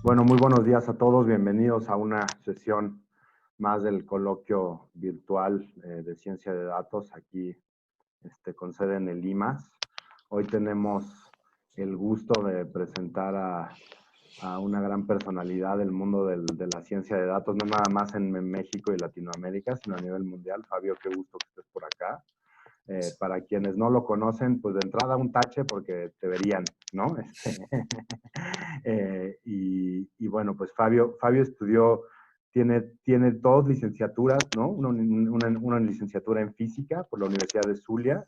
Bueno, muy buenos días a todos. Bienvenidos a una sesión más del coloquio virtual de ciencia de datos aquí con sede en el IMAS. Hoy tenemos el gusto de presentar a una gran personalidad del mundo de la ciencia de datos, no nada más en México y Latinoamérica, sino a nivel mundial. Fabio, qué gusto que estés por acá. Para quienes no lo conocen, pues de entrada un tache porque te verían, ¿no? Y bueno, pues Fabio estudió, tiene dos licenciaturas, ¿no? Una licenciatura en física por la Universidad de Zulia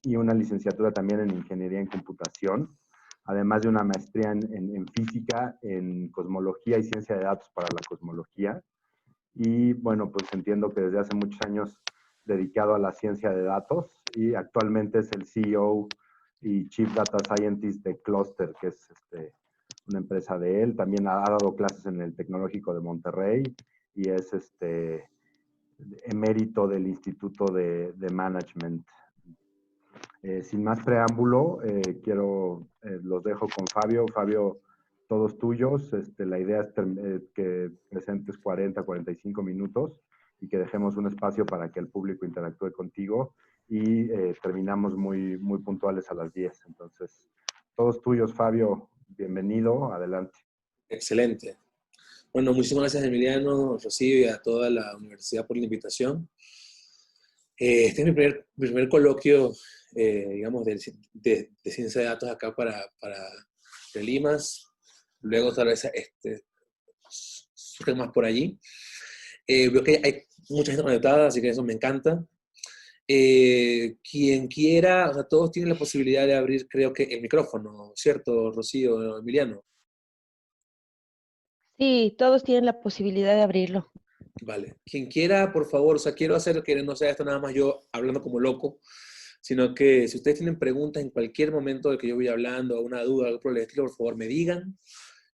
y una licenciatura también en ingeniería en computación, además de una maestría en física, en cosmología y ciencia de datos para la cosmología. Y bueno, pues entiendo que desde hace muchos años dedicado a la ciencia de datos y actualmente es el CEO y Chief Data Scientist de Cluster, que es una empresa de él. También ha dado clases en el Tecnológico de Monterrey y es emérito del Instituto de Management. Sin más preámbulo, los dejo con Fabio. Fabio, todos tuyos. La idea es que presentes 40, 45 minutos y que dejemos un espacio para que el público interactúe contigo y terminamos muy, muy puntuales a las 10. Entonces, todos tuyos, Fabio. Bienvenido. Adelante. Excelente. Bueno, muchísimas gracias, Emiliano, Rocío, y a toda la universidad por la invitación. Este es mi primer coloquio, digamos, de ciencia de datos acá para el IMAS. Luego tal vez surgen más por allí. Veo que hay mucha gente conectada, así que eso me encanta. Quien quiera, o sea, todos tienen la posibilidad de abrir, creo que el micrófono, ¿cierto, Rocío, Emiliano? Sí, todos tienen la posibilidad de abrirlo. Vale. Quien quiera, por favor, o sea, quiero hacer que no sea esto nada más yo hablando como loco, sino que si ustedes tienen preguntas en cualquier momento de que yo voy hablando, o una duda, algo por el estilo, por favor me digan.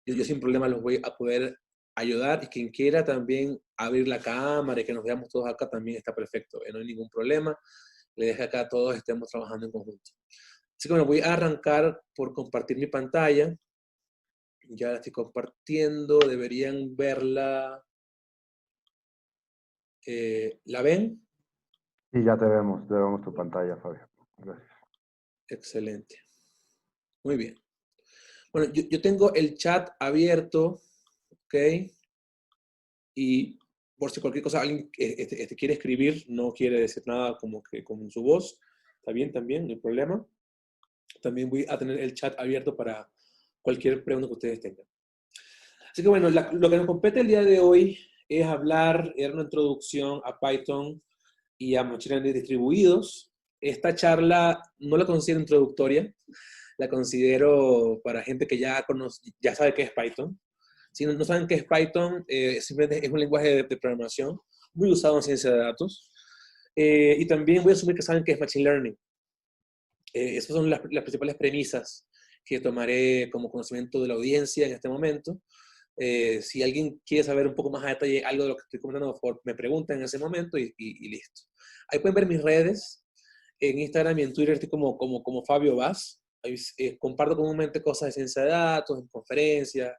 Yo sin problema los voy a poder ayudar, y quien quiera también abrir la cámara y que nos veamos todos acá también está perfecto, no hay ningún problema. Le dejo acá a todos estemos trabajando en conjunto. Así que bueno, voy a arrancar por compartir mi pantalla. Ya la estoy compartiendo, deberían verla. ¿La ven? Sí, ya te vemos tu pantalla, Fabio. Gracias. Excelente. Muy bien. Bueno, yo tengo el chat abierto, ¿ok? Y por si cualquier cosa alguien quiere escribir, no quiere decir nada como que con su voz, está bien también, no hay problema. También voy a tener el chat abierto para cualquier pregunta que ustedes tengan. Así que bueno, lo que nos compete el día de hoy es era una introducción a Python y a Machine Learning distribuidos. Esta charla no la considero introductoria, la considero para gente que ya sabe qué es Python. Si no saben qué es Python, simplemente es un lenguaje de programación muy usado en ciencia de datos. Y también voy a asumir que saben qué es Machine Learning. Esas son las principales premisas que tomaré como conocimiento de la audiencia en este momento. Si alguien quiere saber un poco más a detalle algo de lo que estoy comentando, por favor, me pregunta en ese momento y listo. Ahí pueden ver mis redes. En Instagram y en Twitter estoy como Fabio Vaz. Ahí, comparto comúnmente cosas de ciencia de datos, en conferencias,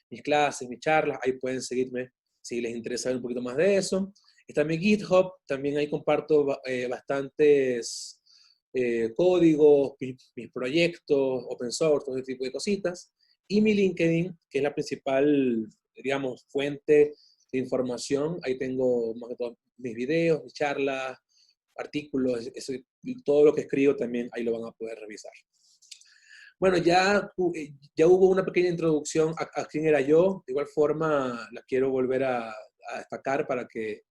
mis clases, mis charlas. Ahí pueden seguirme si les interesa ver un poquito más de eso. Está mi GitHub. También ahí comparto bastantes códigos, mis proyectos, open source, todo ese tipo de cositas. Y mi LinkedIn, que es la principal, digamos, fuente de información. Ahí tengo más que todo mis videos, mis charlas, artículos, todo lo que escribo también ahí lo van a poder revisar. Bueno, ya hubo una pequeña introducción a quién era yo. De igual forma, la quiero volver a destacar para que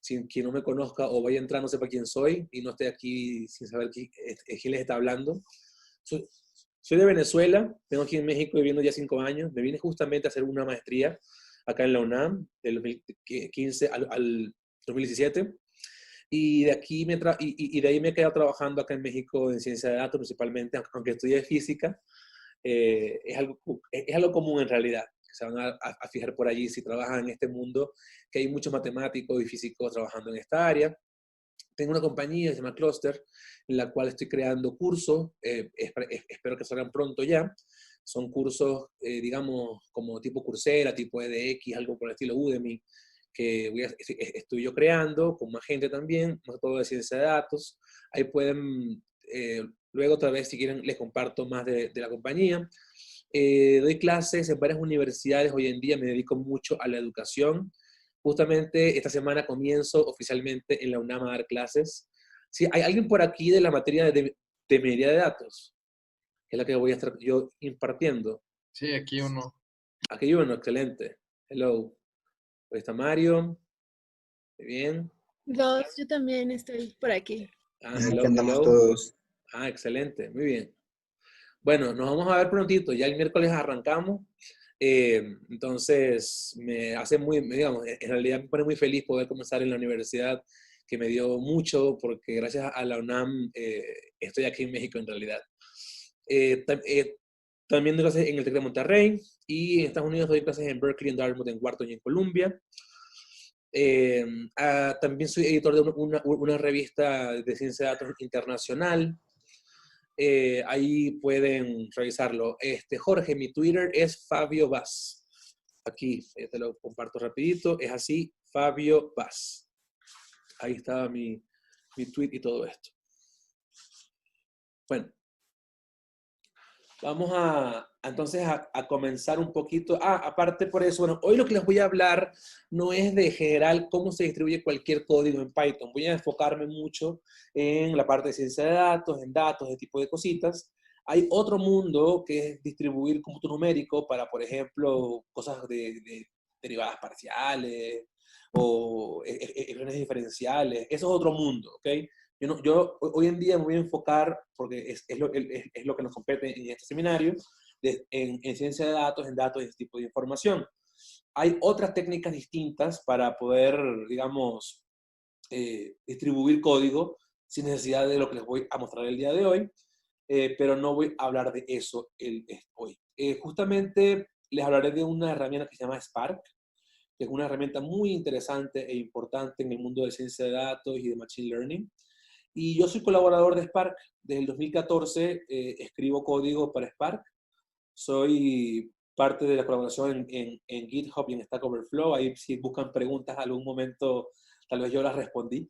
quien no me conozca o vaya a entrar no sepa quién soy y no esté aquí sin saber quién les está hablando. Soy de Venezuela, tengo aquí en México viviendo ya 5 años. Me vine justamente a hacer una maestría acá en la UNAM, del 2015 al 2017. Y de ahí me he quedado trabajando acá en México en ciencia de datos principalmente, aunque estudié física. Es algo común en realidad. que se van a fijar por allí si trabajan en este mundo, que hay muchos matemáticos y físicos trabajando en esta área. Tengo una compañía que se llama Cluster, en la cual estoy creando cursos, espero que salgan pronto ya. Son cursos, digamos, como tipo Coursera, tipo edX, algo por el estilo Udemy, que estoy yo creando, con más gente también, más todo de ciencia de datos. Ahí pueden, luego otra vez, si quieren, les comparto más de la compañía. Doy clases en varias universidades hoy en día, me dedico mucho a la educación. Justamente esta semana comienzo oficialmente en la UNAM a dar clases. Sí, ¿hay alguien por aquí de la materia de minería de datos? Que es la que voy a estar yo impartiendo. Sí, aquí uno. Aquí hay uno, excelente. Hello. Ahí está Mario. Muy bien. Dos, yo también estoy por aquí. Ah, Aquí hello, andamos hello. todos. Ah, excelente. Muy bien. Bueno, nos vamos a ver prontito. Ya el miércoles arrancamos. Entonces, me hace muy, digamos, en realidad me pone muy feliz poder comenzar en la universidad, que me dio mucho, porque gracias a la UNAM estoy aquí en México en realidad. También doy clases en el TEC de Monterrey, y en Estados Unidos doy clases en Berkeley, en Dartmouth, en Wharton y en Columbia. También soy editor de una revista de ciencia de datos internacional. Ahí pueden revisarlo. Jorge, mi Twitter es Fabio Vaz. Aquí, te lo comparto rapidito. Es así, Fabio Vaz. Ahí está mi tweet y todo esto. Bueno, vamos entonces a comenzar un poquito. Aparte por eso, bueno, hoy lo que les voy a hablar no es de general cómo se distribuye cualquier código en Python. Voy a enfocarme mucho en la parte de ciencia de datos, en datos, ese tipo de cositas. Hay otro mundo que es distribuir cómputo numérico para, por ejemplo, cosas de derivadas parciales o ecuaciones diferenciales. Eso es otro mundo, ¿ok? Yo hoy en día me voy a enfocar, porque es lo que nos compete en este seminario, en ciencia de datos, en datos y ese tipo de información. Hay otras técnicas distintas para poder, digamos, distribuir código sin necesidad de lo que les voy a mostrar el día de hoy, pero no voy a hablar de eso hoy. Justamente les hablaré de una herramienta que se llama Spark, que es una herramienta muy interesante e importante en el mundo de ciencia de datos y de Machine Learning. Y yo soy colaborador de Spark. Desde el 2014 escribo código para Spark. Soy parte de la colaboración en GitHub y en Stack Overflow. Ahí si buscan preguntas, algún momento tal vez yo las respondí.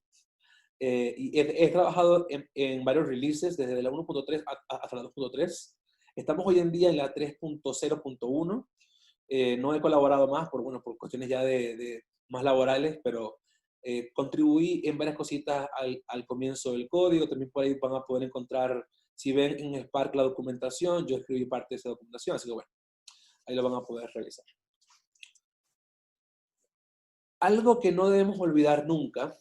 Y he trabajado en varios releases, desde la 1.3 hasta la 2.3. Estamos hoy en día en la 3.0.1. No he colaborado más por cuestiones ya de más laborales, pero contribuí en varias cositas al comienzo del código. También por ahí van a poder encontrar, si ven en Spark la documentación, yo escribí parte de esa documentación, así que bueno, ahí lo van a poder revisar. Algo que no debemos olvidar nunca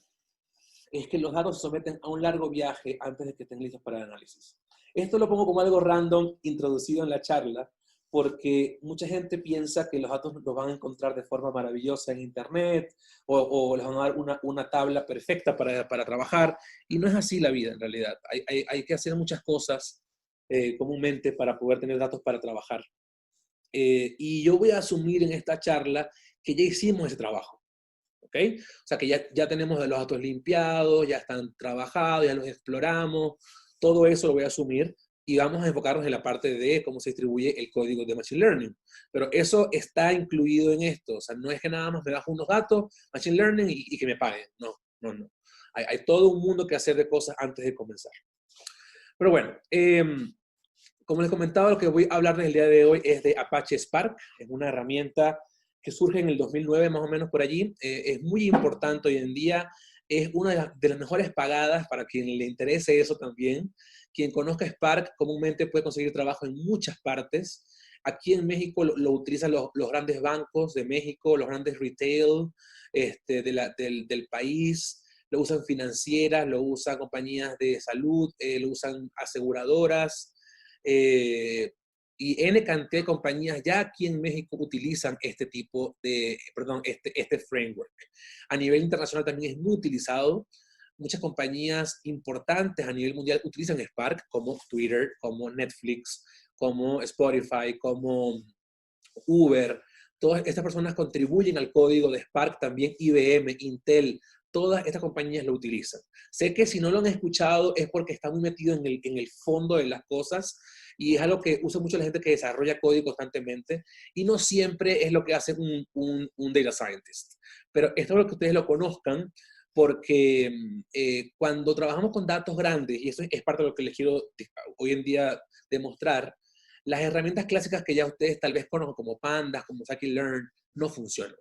es que los datos se someten a un largo viaje antes de que estén listos para el análisis. Esto lo pongo como algo random, introducido en la charla, porque mucha gente piensa que los datos los van a encontrar de forma maravillosa en Internet o les van a dar una tabla perfecta para trabajar, y no es así la vida en realidad. Hay que hacer muchas cosas comúnmente para poder tener datos para trabajar. Y yo voy a asumir en esta charla que ya hicimos ese trabajo. ¿Ok? O sea que ya tenemos los datos limpiados, ya están trabajados, ya los exploramos, todo eso lo voy a asumir y vamos a enfocarnos en la parte de cómo se distribuye el código de Machine Learning. Pero eso está incluido en esto, o sea, no es que nada más me bajo unos datos, Machine Learning y que me paguen, no. Hay todo un mundo que hacer de cosas antes de comenzar. Pero bueno, como les comentaba, lo que voy a hablarles el día de hoy es de Apache Spark. Es una herramienta que surge en el 2009, más o menos por allí. Es muy importante hoy en día. Es una de las mejores pagadas para quien le interese eso también. Quien conozca Spark comúnmente puede conseguir trabajo en muchas partes. Aquí en México lo utilizan los grandes bancos de México, los grandes retail del país. Lo usan financieras, lo usan compañías de salud, lo usan aseguradoras. Y N cantidad de compañías ya aquí en México utilizan este framework. A nivel internacional también es muy utilizado. Muchas compañías importantes a nivel mundial utilizan Spark, como Twitter, como Netflix, como Spotify, como Uber. todas estas personas contribuyen al código de Spark, también IBM, Intel, todas estas compañías lo utilizan. Sé que si no lo han escuchado es porque está muy metido en el fondo de las cosas y es algo que usa mucho la gente que desarrolla código constantemente y no siempre es lo que hace un data scientist. Pero esto es lo que ustedes lo conozcan porque cuando trabajamos con datos grandes, y eso es parte de lo que les quiero hoy en día demostrar, las herramientas clásicas que ya ustedes tal vez conocen como Pandas, como Scikit-Learn, no funcionan.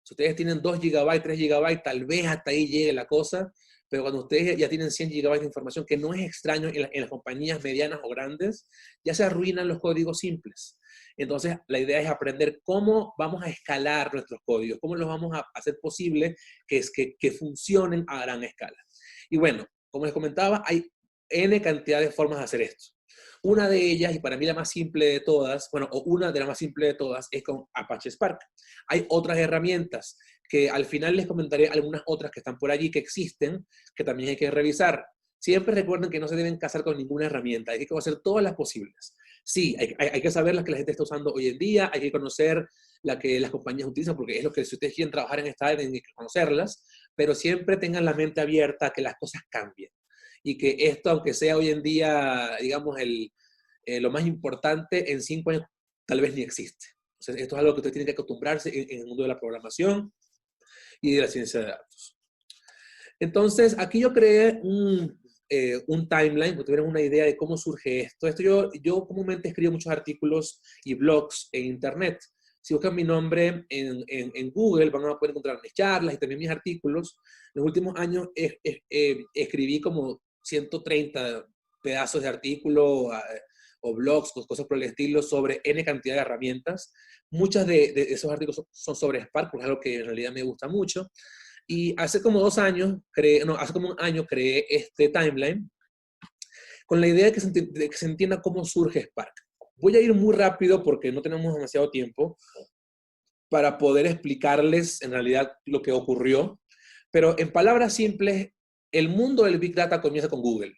Si ustedes tienen 2 GB, 3 GB, tal vez hasta ahí llegue la cosa, pero cuando ustedes ya tienen 100 GB de información, que no es extraño en las compañías medianas o grandes, ya se arruinan los códigos simples. Entonces, la idea es aprender cómo vamos a escalar nuestros códigos, cómo los vamos a hacer posible que funcionen a gran escala. Y bueno, como les comentaba, hay N cantidad de formas de hacer esto. Una de ellas, y para mí la más simple de todas, bueno, o una de las más simples de todas, es con Apache Spark. Hay otras herramientas que al final les comentaré algunas otras que están por allí, que existen, que también hay que revisar. Siempre recuerden que no se deben casar con ninguna herramienta, hay que conocer todas las posibles. Sí, hay que saber las que la gente está usando hoy en día, hay que conocer la que las compañías utilizan, porque es lo que si ustedes quieren trabajar en esta área, tienen que conocerlas, pero siempre tengan la mente abierta a que las cosas cambien. Y que esto, aunque sea hoy en día, digamos, lo más importante, en 5 años tal vez ni existe. Entonces, esto es algo que ustedes tienen que acostumbrarse en el mundo de la programación y de la ciencia de datos. Entonces, aquí yo creé un timeline, para que tuvieran una idea de cómo surge esto. Yo comúnmente escribo muchos artículos y blogs en Internet. Si buscan mi nombre en Google, van a poder encontrar mis charlas y también mis artículos. En los últimos años escribí como 130 pedazos de artículo o blogs, o cosas por el estilo, sobre N cantidad de herramientas. Muchas de esos artículos son sobre Spark, porque es algo que en realidad me gusta mucho. Y hace como 2 años, hace como 1 año creé este timeline con la idea de que se entienda cómo surge Spark. Voy a ir muy rápido porque no tenemos demasiado tiempo para poder explicarles en realidad lo que ocurrió. Pero en palabras simples, el mundo del Big Data comienza con Google.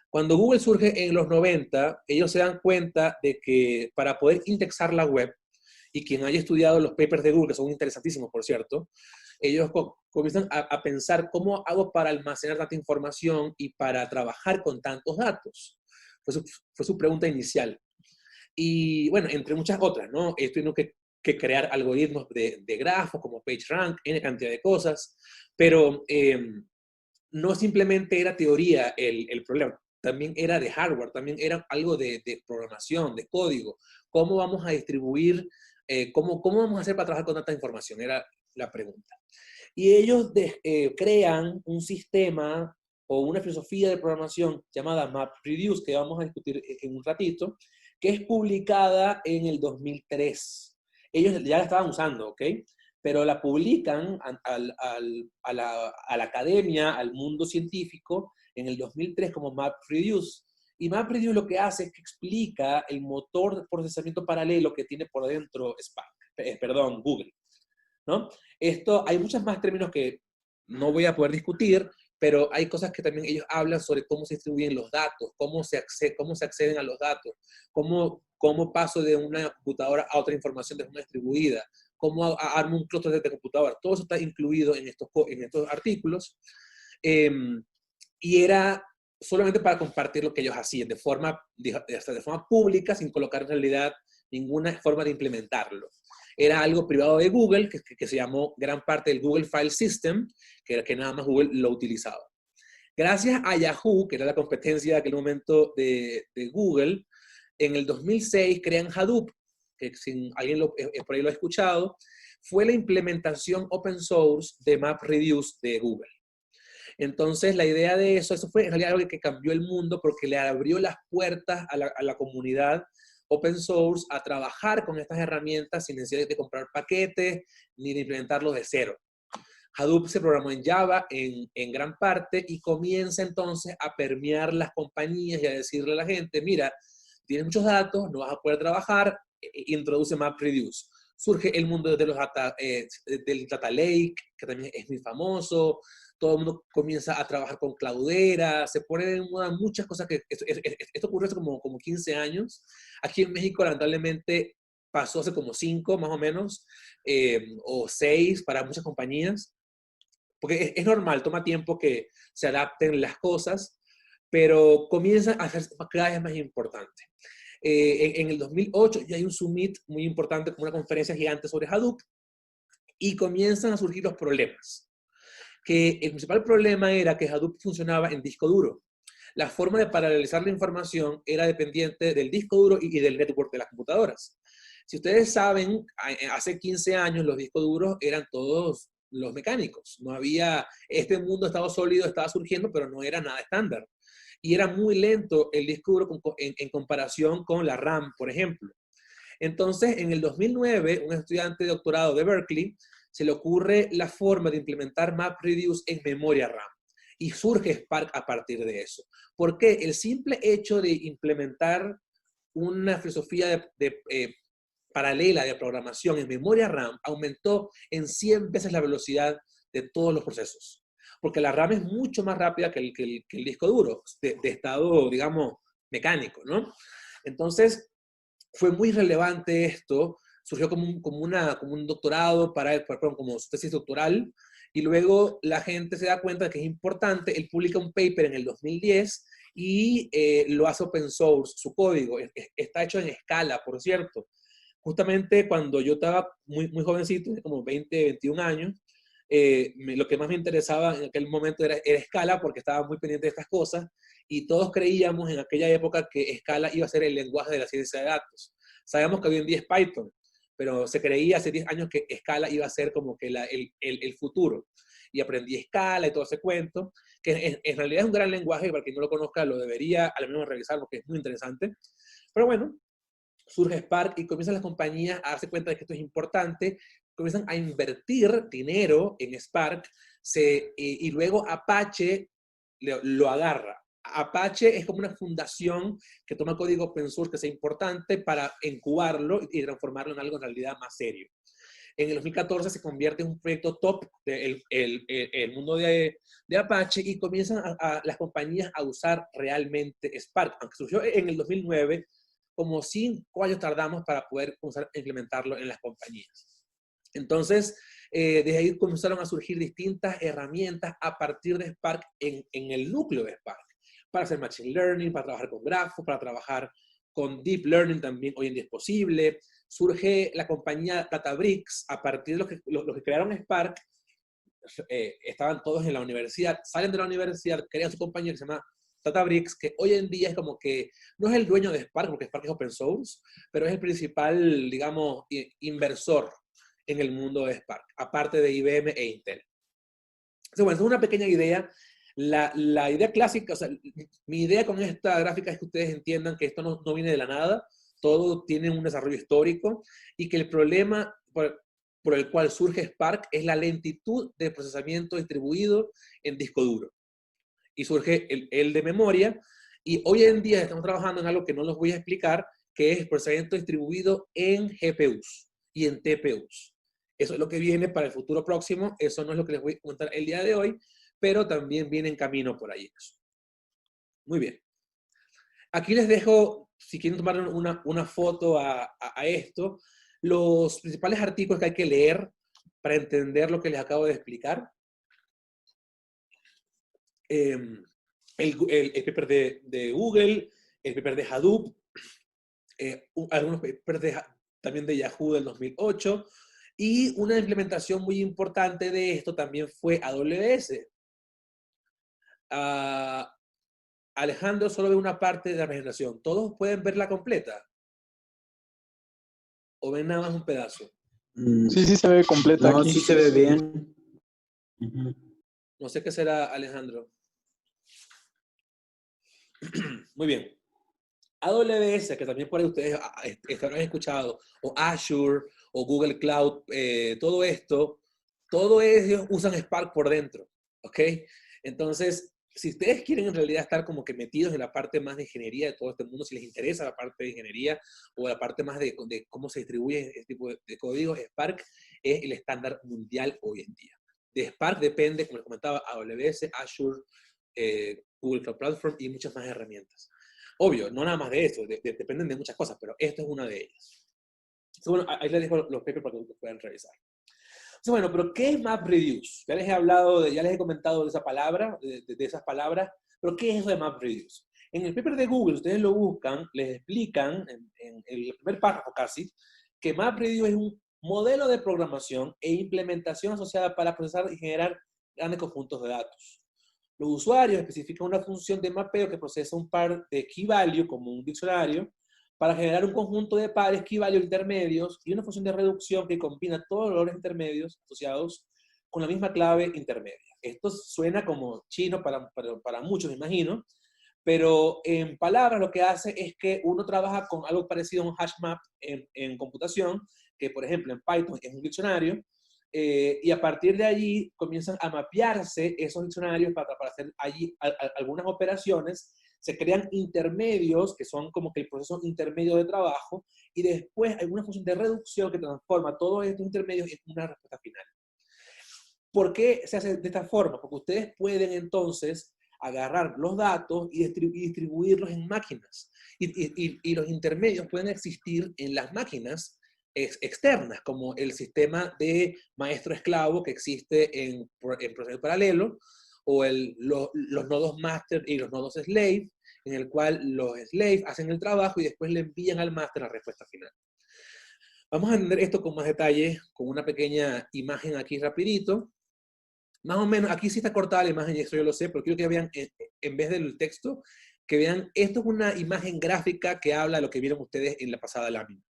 Cuando Google surge en los 90, ellos se dan cuenta de que para poder indexar la web, y quien haya estudiado los papers de Google, que son interesantísimos, por cierto, ellos comienzan a pensar cómo hago para almacenar tanta información y para trabajar con tantos datos. Fue su pregunta inicial. Y bueno, entre muchas otras, ¿no? Tuvieron que crear algoritmos de grafos como PageRank, N cantidad de cosas, pero no simplemente era teoría el problema, también era de hardware, también era algo de programación, de código. ¿Cómo vamos a distribuir, cómo vamos a hacer para trabajar con tanta información? Era la pregunta. Y ellos crean un sistema o una filosofía de programación llamada MapReduce, que vamos a discutir en un ratito, que es publicada en el 2003. Ellos ya la estaban usando, ¿ok? Pero la publican a la academia, al mundo científico, en el 2003 como MapReduce. Y MapReduce lo que hace es que explica el motor de procesamiento paralelo que tiene por dentro Google, ¿no? Hay muchos más términos que no voy a poder discutir, pero hay cosas que también ellos hablan sobre cómo se distribuyen los datos, cómo se acceden a los datos, cómo paso de una computadora a otra información de forma distribuida, cómo armo un clúster de computadora. Todo eso está incluido en estos artículos. Y era solamente para compartir lo que ellos hacían de forma pública, sin colocar en realidad ninguna forma de implementarlo. Era algo privado de Google, que se llamó gran parte del Google File System, que nada más Google lo utilizaba. Gracias a Yahoo, que era la competencia de aquel momento de Google, en el 2006 crean Hadoop, que si alguien por ahí lo ha escuchado, fue la implementación open source de MapReduce de Google. Entonces, la idea de eso fue en realidad algo que cambió el mundo porque le abrió las puertas a la comunidad open source a trabajar con estas herramientas sin necesidad de comprar paquetes ni de implementarlos de cero. Hadoop se programó en Java en gran parte y comienza entonces a permear las compañías y a decirle a la gente, mira, tienes muchos datos, no vas a poder trabajar, introduce MapReduce. Surge el mundo de del Data Lake, que también es muy famoso. Todo el mundo comienza a trabajar con Cloudera, se ponen en moda muchas cosas esto ocurrió hace como 15 años. Aquí en México, lamentablemente, pasó hace como 5 más o menos, o 6 para muchas compañías, porque es normal, toma tiempo que se adapten las cosas, pero comienza a ser cada vez más importante. En el 2008 ya hay un summit muy importante, como una conferencia gigante sobre Hadoop, y comienzan a surgir los problemas. Que el principal problema era que Hadoop funcionaba en disco duro. La forma de paralelizar la información era dependiente del disco duro y del network de las computadoras. Si ustedes saben, hace 15 años los discos duros eran todos los mecánicos. No había, este mundo estaba sólido, estaba surgiendo, pero no era nada estándar. Y era muy lento el disco duro en comparación con la RAM, por ejemplo. Entonces, en el 2009, un estudiante de doctorado de Berkeley se le ocurre la forma de implementar MapReduce en memoria RAM. Y surge Spark a partir de eso. ¿Por qué? El simple hecho de implementar una filosofía paralela de programación en memoria RAM aumentó en 100 veces la velocidad de todos los procesos. Porque la RAM es mucho más rápida que el disco duro, de estado, digamos, mecánico, ¿no? Entonces, fue muy relevante esto, surgió como un doctorado como su tesis doctoral, y luego la gente se da cuenta de que es importante. Él publica un paper en el 2010 y lo hace open source, su código. Está hecho en Scala, por cierto. Justamente cuando yo estaba muy jovencito, como 20, 21 años, lo que más me interesaba en aquel momento era Scala, porque estaba muy pendiente de estas cosas, y todos creíamos en aquella época que Scala iba a ser el lenguaje de la ciencia de datos. Sabemos que hoy en día es Python, pero se creía hace 10 años que Scala iba a ser como que el futuro. Y aprendí Scala y todo ese cuento, que en realidad es un gran lenguaje, y para quien no lo conozca lo debería al menos revisar porque es muy interesante. Pero bueno, surge Spark y comienzan las compañías a darse cuenta de que esto es importante, comienzan a invertir dinero en Spark, y luego Apache lo agarra. Apache es como una fundación que toma código open source que sea importante para incubarlo y transformarlo en algo en realidad más serio. En el 2014 se convierte en un proyecto top del el mundo de Apache, y comienzan las compañías a usar realmente Spark, aunque surgió en el 2009, como 5 años tardamos para poder comenzar a implementarlo en las compañías. Entonces, desde ahí comenzaron a surgir distintas herramientas a partir de Spark en el núcleo de Spark, para hacer Machine Learning, para trabajar con grafos, para trabajar con Deep Learning también hoy en día es posible. Surge la compañía Databricks a partir de los que crearon Spark. Estaban todos en la universidad, salen de la universidad, crean su compañía que se llama Databricks, que hoy en día es como que no es el dueño de Spark, porque Spark es open source, pero es el principal, digamos, inversor en el mundo de Spark, aparte de IBM e Intel. Entonces, bueno, es una pequeña idea. La idea clásica, o sea, mi idea con esta gráfica es que ustedes entiendan que esto no viene de la nada, todo tiene un desarrollo histórico, y que el problema por el cual surge Spark es la lentitud de procesamiento distribuido en disco duro. Y surge el de memoria, y hoy en día estamos trabajando en algo que no les voy a explicar, que es procesamiento distribuido en GPUs y en TPUs. Eso es lo que viene para el futuro próximo, eso no es lo que les voy a contar el día de hoy, pero también viene en camino por ahí eso. Muy bien. Aquí les dejo, si quieren tomar una foto a esto, los principales artículos que hay que leer para entender lo que les acabo de explicar. El paper de Google, el paper de Hadoop, algunos papers también de Yahoo del 2008, y una implementación muy importante de esto también fue AWS. Alejandro solo ve una parte de la presentación. ¿Todos pueden verla completa? ¿O ven nada más un pedazo? Sí, se ve completa. No, aquí. sí se ve bien. Uh-huh. No sé qué será, Alejandro. Muy bien. AWS, que también por ahí ustedes habrán escuchado, o Azure, o Google Cloud, todo esto, todos ellos usan Spark por dentro, ¿ok? Entonces, si ustedes quieren en realidad estar como que metidos en la parte más de ingeniería de todo este mundo, si les interesa la parte de ingeniería o la parte más de cómo se distribuye este tipo de códigos, Spark es el estándar mundial hoy en día. De Spark depende, como les comentaba, AWS, Azure, Google Cloud Platform y muchas más herramientas. Obvio, no nada más de eso, dependen de muchas cosas, pero esto es una de ellas. Entonces, bueno, ahí les dejo los papers para que ustedes puedan revisar. Entonces, bueno, pero ¿qué es MapReduce? Ya les he hablado, ya les he comentado de esa palabra, de esas palabras, pero ¿qué es eso de MapReduce? En el paper de Google, ustedes lo buscan, les explican, en el primer párrafo casi, que MapReduce es un modelo de programación e implementación asociada para procesar y generar grandes conjuntos de datos. Los usuarios especifican una función de mapeo que procesa un par de key value, como un diccionario, para generar un conjunto de pares key value intermedios y una función de reducción que combina todos los valores intermedios asociados con la misma clave intermedia. Esto suena como chino para muchos, me imagino, pero en palabras lo que hace es que uno trabaja con algo parecido a un hash map en computación, que por ejemplo en Python es un diccionario, y a partir de allí comienzan a mapearse esos diccionarios para hacer allí algunas operaciones. Se crean intermedios, que son como que el proceso intermedio de trabajo, y después hay una función de reducción que transforma todos estos intermedios en una respuesta final. ¿Por qué se hace de esta forma? Porque ustedes pueden entonces agarrar los datos y distribuirlos en máquinas. Y los intermedios pueden existir en las máquinas externas, como el sistema de maestro-esclavo que existe en proceso paralelo, o los nodos master y los nodos slave, en el cual los slave hacen el trabajo y después le envían al master la respuesta final. Vamos a entender esto con más detalle, con una pequeña imagen aquí rapidito. Más o menos, aquí sí está cortada la imagen, y eso yo lo sé, pero quiero que vean, en vez del texto, que vean, esto es una imagen gráfica que habla de lo que vieron ustedes en la pasada lámina.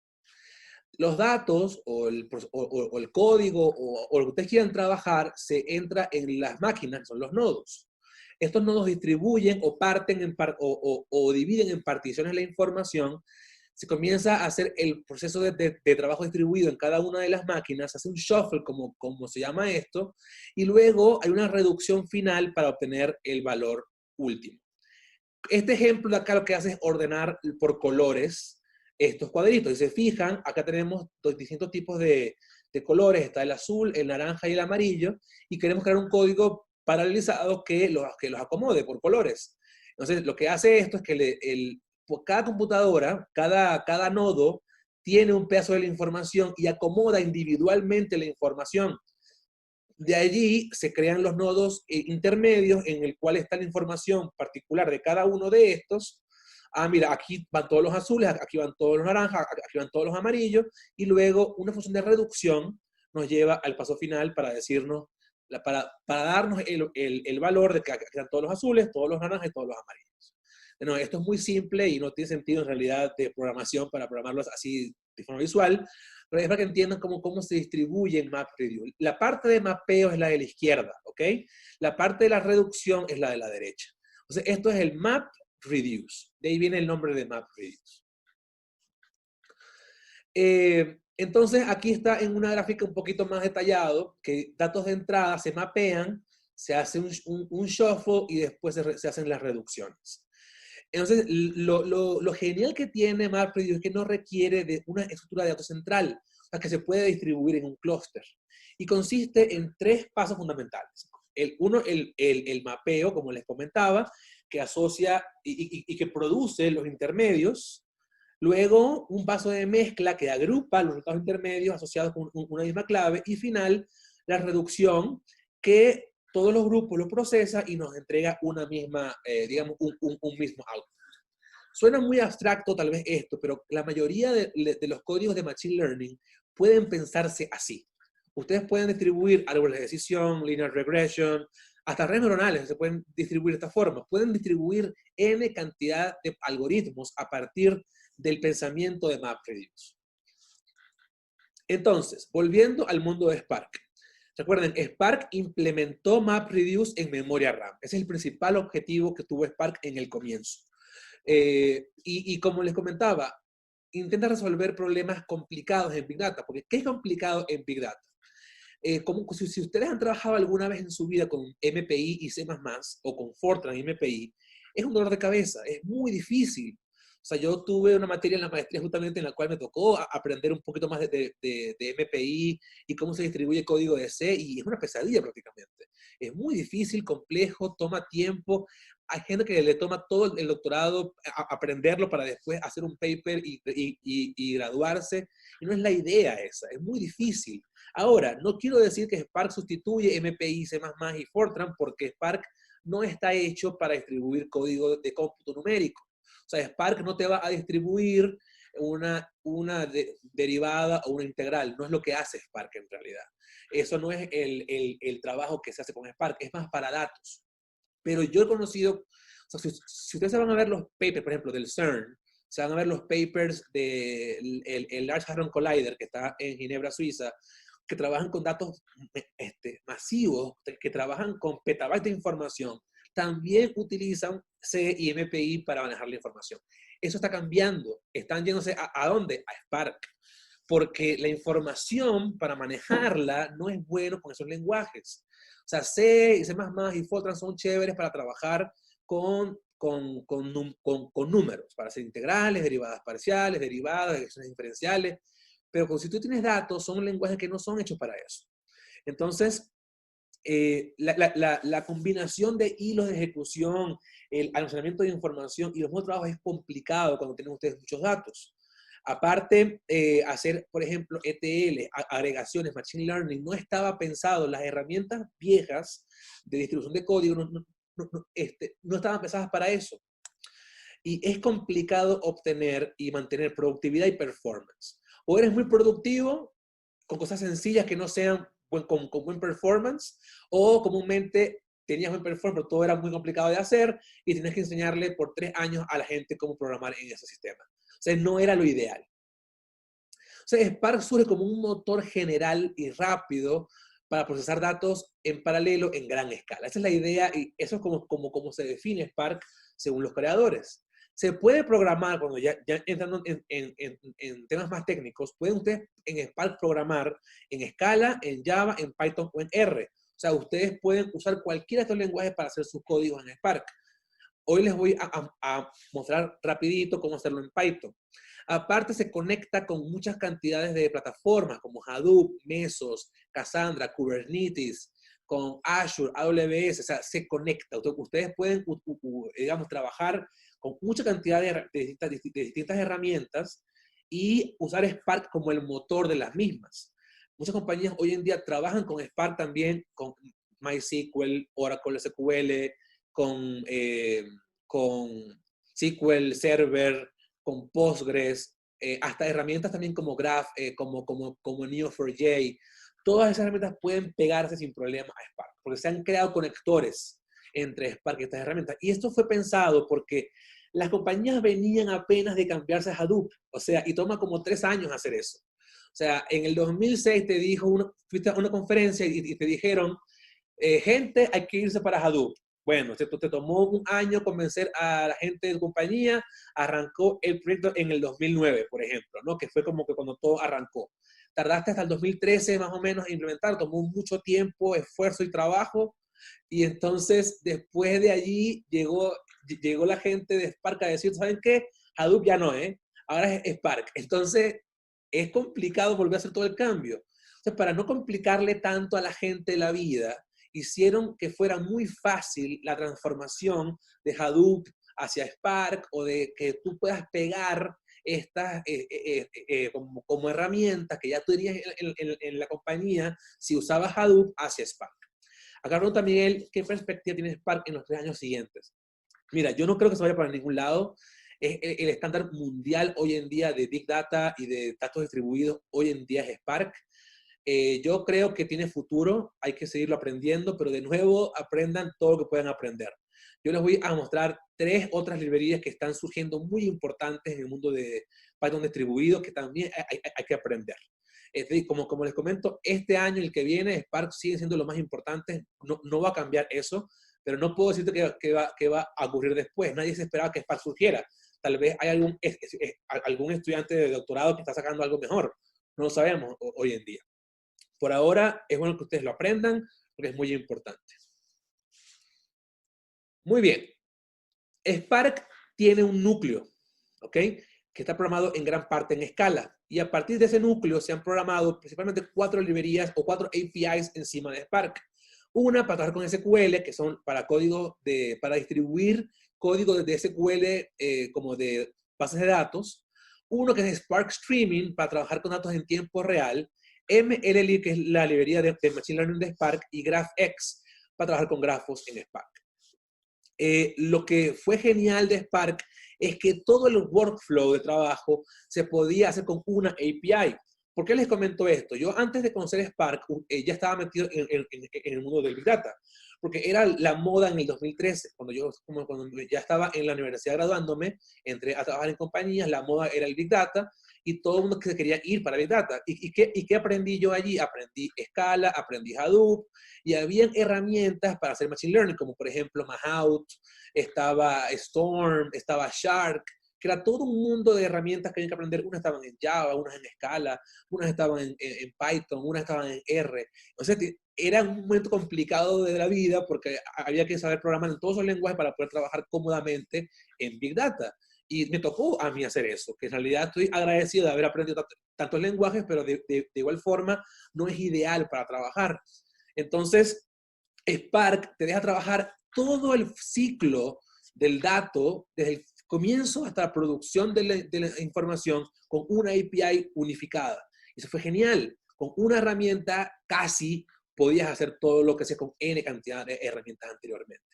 Los datos o el código o lo que ustedes quieran trabajar se entra en las máquinas, que son los nodos. Estos nodos distribuyen o parten o dividen en particiones la información. Se comienza a hacer el proceso de trabajo distribuido en cada una de las máquinas, se hace un shuffle, como se llama esto, y luego hay una reducción final para obtener el valor último. Este ejemplo de acá lo que hace es ordenar por colores estos cuadritos. Y se fijan, acá tenemos dos distintos tipos de colores, está el azul, el naranja y el amarillo, y queremos crear un código paralelizado que los acomode por colores. Entonces, lo que hace esto es que cada computadora, cada nodo, tiene un pedazo de la información y acomoda individualmente la información. De allí se crean los nodos intermedios en el cual está la información particular de cada uno de estos. Ah, mira, aquí van todos los azules, aquí van todos los naranjas, aquí van todos los amarillos, y luego una función de reducción nos lleva al paso final para decirnos, para darnos el valor de que aquí están todos los azules, todos los naranjas y todos los amarillos. No, esto es muy simple y no tiene sentido en realidad de programación para programarlos así de forma visual, pero es para que entiendan cómo se distribuye MapReduce. La parte de mapeo es la de la izquierda, ¿ok? La parte de la reducción es la de la derecha. Entonces, esto es el MapReduce. De ahí viene el nombre de MapReduce. Entonces, aquí está en una gráfica un poquito más detallado, que datos de entrada se mapean, se hace un shuffle y después se hacen las reducciones. Entonces, lo genial que tiene MapReduce es que no requiere de una estructura de datos central, o sea, que se puede distribuir en un clúster. Y consiste en 3 pasos fundamentales. El mapeo, como les comentaba, que asocia y que produce los intermedios. Luego, un paso de mezcla que agrupa los resultados intermedios asociados con una misma clave. Y final, la reducción, que todos los grupos lo procesa y nos entrega una misma, digamos, un mismo output. Suena muy abstracto tal vez esto, pero la mayoría de los códigos de Machine Learning pueden pensarse así. Ustedes pueden distribuir árboles de decisión, linear regression, hasta redes neuronales se pueden distribuir de esta forma. Pueden distribuir N cantidad de algoritmos a partir del pensamiento de MapReduce. Entonces, volviendo al mundo de Spark. Recuerden, Spark implementó MapReduce en memoria RAM. Ese es el principal objetivo que tuvo Spark en el comienzo. Y como les comentaba, intenta resolver problemas complicados en Big Data. Porque, ¿qué es complicado en Big Data? Si ustedes han trabajado alguna vez en su vida con MPI y C++, o con Fortran y MPI, es un dolor de cabeza, es muy difícil. O sea, yo tuve una materia en la maestría justamente en la cual me tocó aprender un poquito más de MPI y cómo se distribuye código de C, y es una pesadilla prácticamente. Es muy difícil, complejo, toma tiempo. Hay gente que le toma todo el doctorado aprenderlo para después hacer un paper y graduarse. Y no es la idea esa, es muy difícil. Ahora, no quiero decir que Spark sustituye MPI, C++ y Fortran, porque Spark no está hecho para distribuir código de cómputo numérico. O sea, Spark no te va a distribuir una derivada o una integral. No es lo que hace Spark en realidad. Eso no es el trabajo que se hace con Spark. Es más para datos. Pero yo he conocido, o sea, si ustedes se van a ver los papers, por ejemplo, del CERN, se van a ver los papers del Large Hadron Collider, que está en Ginebra, Suiza, que trabajan con datos masivos, que trabajan con petabytes de información, también utilizan C y MPI para manejar la información. Eso está cambiando. Están yéndose ¿a dónde? A Spark. Porque la información, para manejarla, no es bueno con esos lenguajes. O sea, C y C++ y Fortran son chéveres para trabajar con números, para hacer integrales, derivadas parciales, derivadas, ecuaciones diferenciales. Pero si tú tienes datos, son lenguajes que no son hechos para eso. Entonces, la combinación de hilos de ejecución, el almacenamiento de información y los modos de trabajo es complicado cuando tienen ustedes muchos datos. Aparte, hacer, por ejemplo, ETL, agregaciones, Machine Learning, no estaba pensado. Las herramientas viejas de distribución de código no estaban pensadas para eso. Y es complicado obtener y mantener productividad y performance. O eres muy productivo con cosas sencillas que no sean con buen performance, o comúnmente tenías buen performance, pero todo era muy complicado de hacer y tenías que enseñarle por 3 años a la gente cómo programar en ese sistema. O sea, no era lo ideal. O sea, Spark surge como un motor general y rápido para procesar datos en paralelo en gran escala. Esa es la idea y eso es como se define Spark según los creadores. Se puede programar, cuando ya entrando en temas más técnicos, pueden ustedes en Spark programar en Scala, en Java, en Python o en R. O sea, ustedes pueden usar cualquiera de estos lenguajes para hacer sus códigos en Spark. Hoy les voy a mostrar rapidito cómo hacerlo en Python. Aparte, se conecta con muchas cantidades de plataformas como Hadoop, Mesos, Cassandra, Kubernetes, con Azure, AWS, o sea, se conecta. Ustedes pueden, digamos, trabajar con mucha cantidad de distintas herramientas y usar Spark como el motor de las mismas. Muchas compañías hoy en día trabajan con Spark también, con MySQL, Oracle SQL, con SQL Server, con Postgres, hasta herramientas también como Graph, como Neo4j. Todas esas herramientas pueden pegarse sin problema a Spark, porque se han creado conectores entre Spark y estas herramientas. Y esto fue pensado porque las compañías venían apenas de cambiarse a Hadoop, o sea, y toma como 3 años hacer eso. O sea, en el 2006 fuiste a una conferencia y te dijeron, gente, hay que irse para Hadoop. Bueno, te tomó 1 año convencer a la gente de tu compañía, arrancó el proyecto en el 2009, por ejemplo, ¿no? Que fue como que cuando todo arrancó. Tardaste hasta el 2013 más o menos en implementar, tomó mucho tiempo, esfuerzo y trabajo, y entonces después de allí llegó la gente de Spark a decir, ¿saben qué? Hadoop ya no, ahora es Spark. Entonces es complicado volver a hacer todo el cambio. Entonces, para no complicarle tanto a la gente la vida, hicieron que fuera muy fácil la transformación de Hadoop hacia Spark, o de que tú puedas pegar estas como herramientas que ya tú tenías en la compañía si usabas Hadoop hacia Spark. Acá pregunta Miguel, ¿qué perspectiva tiene Spark en los 3 años siguientes? Mira, yo no creo que se vaya para ningún lado. El estándar mundial hoy en día de Big Data y de datos distribuidos hoy en día es Spark. Yo creo que tiene futuro, hay que seguirlo aprendiendo, pero de nuevo aprendan todo lo que puedan aprender. Yo les voy a mostrar 3 otras librerías que están surgiendo muy importantes en el mundo de Python distribuido que también hay que aprender. Como les comento, este año y el que viene, Spark sigue siendo lo más importante, no va a cambiar eso, pero no puedo decirte que va a ocurrir después. Nadie se esperaba que Spark surgiera. Tal vez hay algún estudiante de doctorado que está sacando algo mejor. No lo sabemos hoy en día. Por ahora, es bueno que ustedes lo aprendan, porque es muy importante. Muy bien. Spark tiene un núcleo, ¿ok? Que está programado en gran parte en Scala. Y a partir de ese núcleo se han programado principalmente 4 librerías o 4 APIs encima de Spark. Una para trabajar con SQL, que son para para distribuir código de SQL como de bases de datos. Uno que es Spark Streaming, para trabajar con datos en tiempo real. MLLib, que es la librería de Machine Learning de Spark. Y GraphX, para trabajar con grafos en Spark. Lo que fue genial de Spark es que todo el workflow de trabajo se podía hacer con una API. ¿Por qué les comento esto? Yo antes de conocer Spark ya estaba metido en el mundo del Big Data, porque era la moda en el 2013, cuando ya estaba en la universidad graduándome, entré a trabajar en compañías, la moda era el Big Data, y todo el mundo que se quería ir para Big Data. ¿Y qué aprendí yo allí? Aprendí Scala, aprendí Hadoop, y había herramientas para hacer Machine Learning, como por ejemplo Mahout, estaba Storm, estaba Shark, que era todo un mundo de herramientas que había que aprender. Unas estaban en Java, unas en Scala, unas estaban en Python, unas estaban en R. O sea, era un momento complicado de la vida porque había que saber programar en todos esos lenguajes para poder trabajar cómodamente en Big Data. Y me tocó a mí hacer eso, que en realidad estoy agradecido de haber aprendido tantos lenguajes, pero de igual forma no es ideal para trabajar. Entonces, Spark te deja trabajar todo el ciclo del dato, desde el comienzo hasta la producción de la información, con una API unificada. Eso fue genial. Con una herramienta casi podías hacer todo lo que hacías con N cantidad de herramientas anteriormente.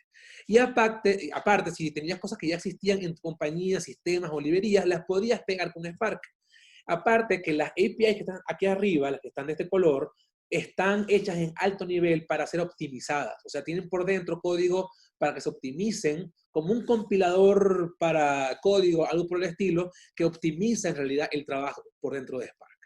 Y aparte, si tenías cosas que ya existían en tu compañía, sistemas o librerías, las podías pegar con Spark. Aparte que las APIs que están aquí arriba, las que están de este color, están hechas en alto nivel para ser optimizadas. O sea, tienen por dentro código para que se optimicen, como un compilador para código, algo por el estilo, que optimiza en realidad el trabajo por dentro de Spark.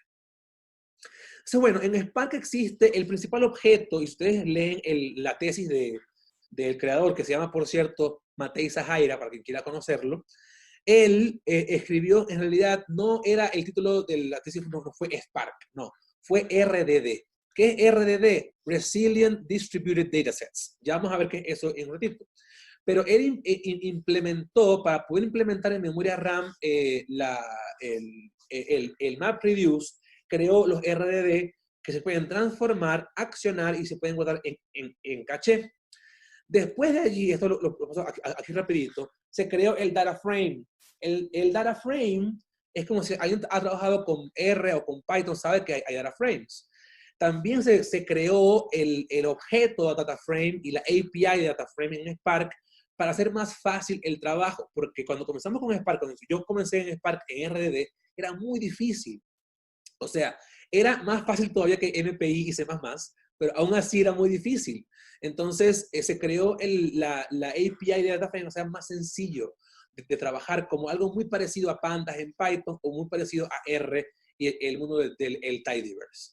Entonces, bueno, en Spark existe el principal objeto, y ustedes leen la tesis del creador, que se llama, por cierto, Matei Zahaira, para quien quiera conocerlo. Él escribió, en realidad, no era el título de la tesis, no fue Spark, no, fue RDD. ¿Qué es RDD? Resilient Distributed Datasets. Ya vamos a ver qué es eso en un ratito. Pero él implementó, para poder implementar en memoria RAM el MapReduce, creó los RDD que se pueden transformar, accionar y se pueden guardar en caché. Después de allí, esto lo paso aquí rapidito, se creó el data frame. El data frame es como si alguien ha trabajado con R o con Python, sabe que hay data frames. También se creó el objeto data frame y la API de data frame en Spark para hacer más fácil el trabajo, porque cuando comenzamos con Spark, cuando yo comencé en Spark en RDD, era muy difícil. O sea, era más fácil todavía que MPI y C++, pero aún así era muy difícil. Entonces, se creó la API de data frame, o sea, más sencillo de trabajar, como algo muy parecido a Pandas en Python o muy parecido a R y el mundo del tidyverse.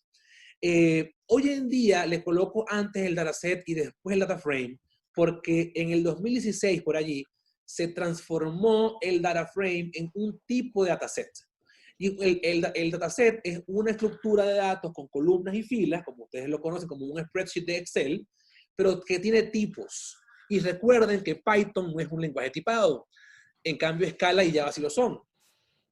Hoy en día le coloco antes el dataset y después el data frame, porque en el 2016, por allí, se transformó el data frame en un tipo de dataset. Y el dataset es una estructura de datos con columnas y filas, como ustedes lo conocen como un spreadsheet de Excel, pero que tiene tipos. Y recuerden que Python no es un lenguaje tipado. En cambio, Scala y Java sí lo son.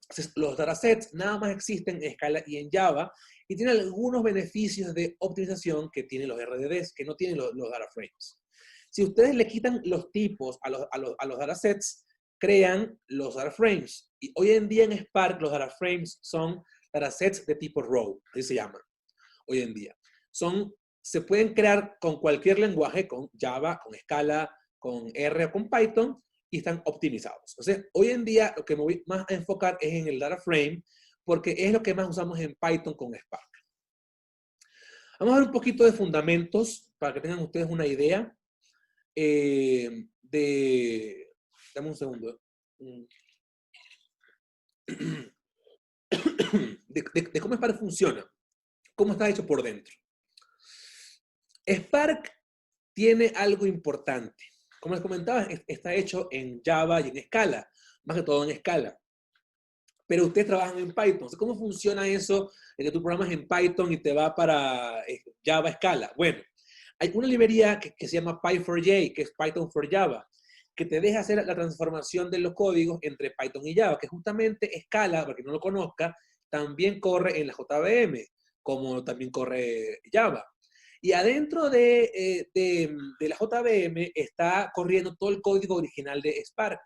Entonces, los datasets nada más existen en Scala y en Java, y tienen algunos beneficios de optimización que tienen los RDDs, que no tienen los data frames. Si ustedes le quitan los tipos a los datasets, crean los data frames. Y hoy en día en Spark los data frames son datasets de tipo row, así se llaman hoy en día. Se pueden crear con cualquier lenguaje, con Java, con Scala, con R o con Python, y están optimizados. Entonces, hoy en día lo que me voy más a enfocar es en el data frame, porque es lo que más usamos en Python con Spark. Vamos a ver un poquito de fundamentos para que tengan ustedes una idea dame un segundo. De cómo Spark funciona, cómo está hecho por dentro. Spark tiene algo importante. Como les comentaba, está hecho en Java y en Scala, más que todo en Scala. Pero ustedes trabajan en Python. Entonces, ¿cómo funciona eso de que tú programas en Python y te va para Java Scala? Bueno, hay una librería que se llama Py4J, que es Python for Java, que te deja hacer la transformación de los códigos entre Python y Java, que justamente Scala, para quien no lo conozca, también corre en la JVM, como también corre Java. Y adentro de la JVM está corriendo todo el código original de Spark.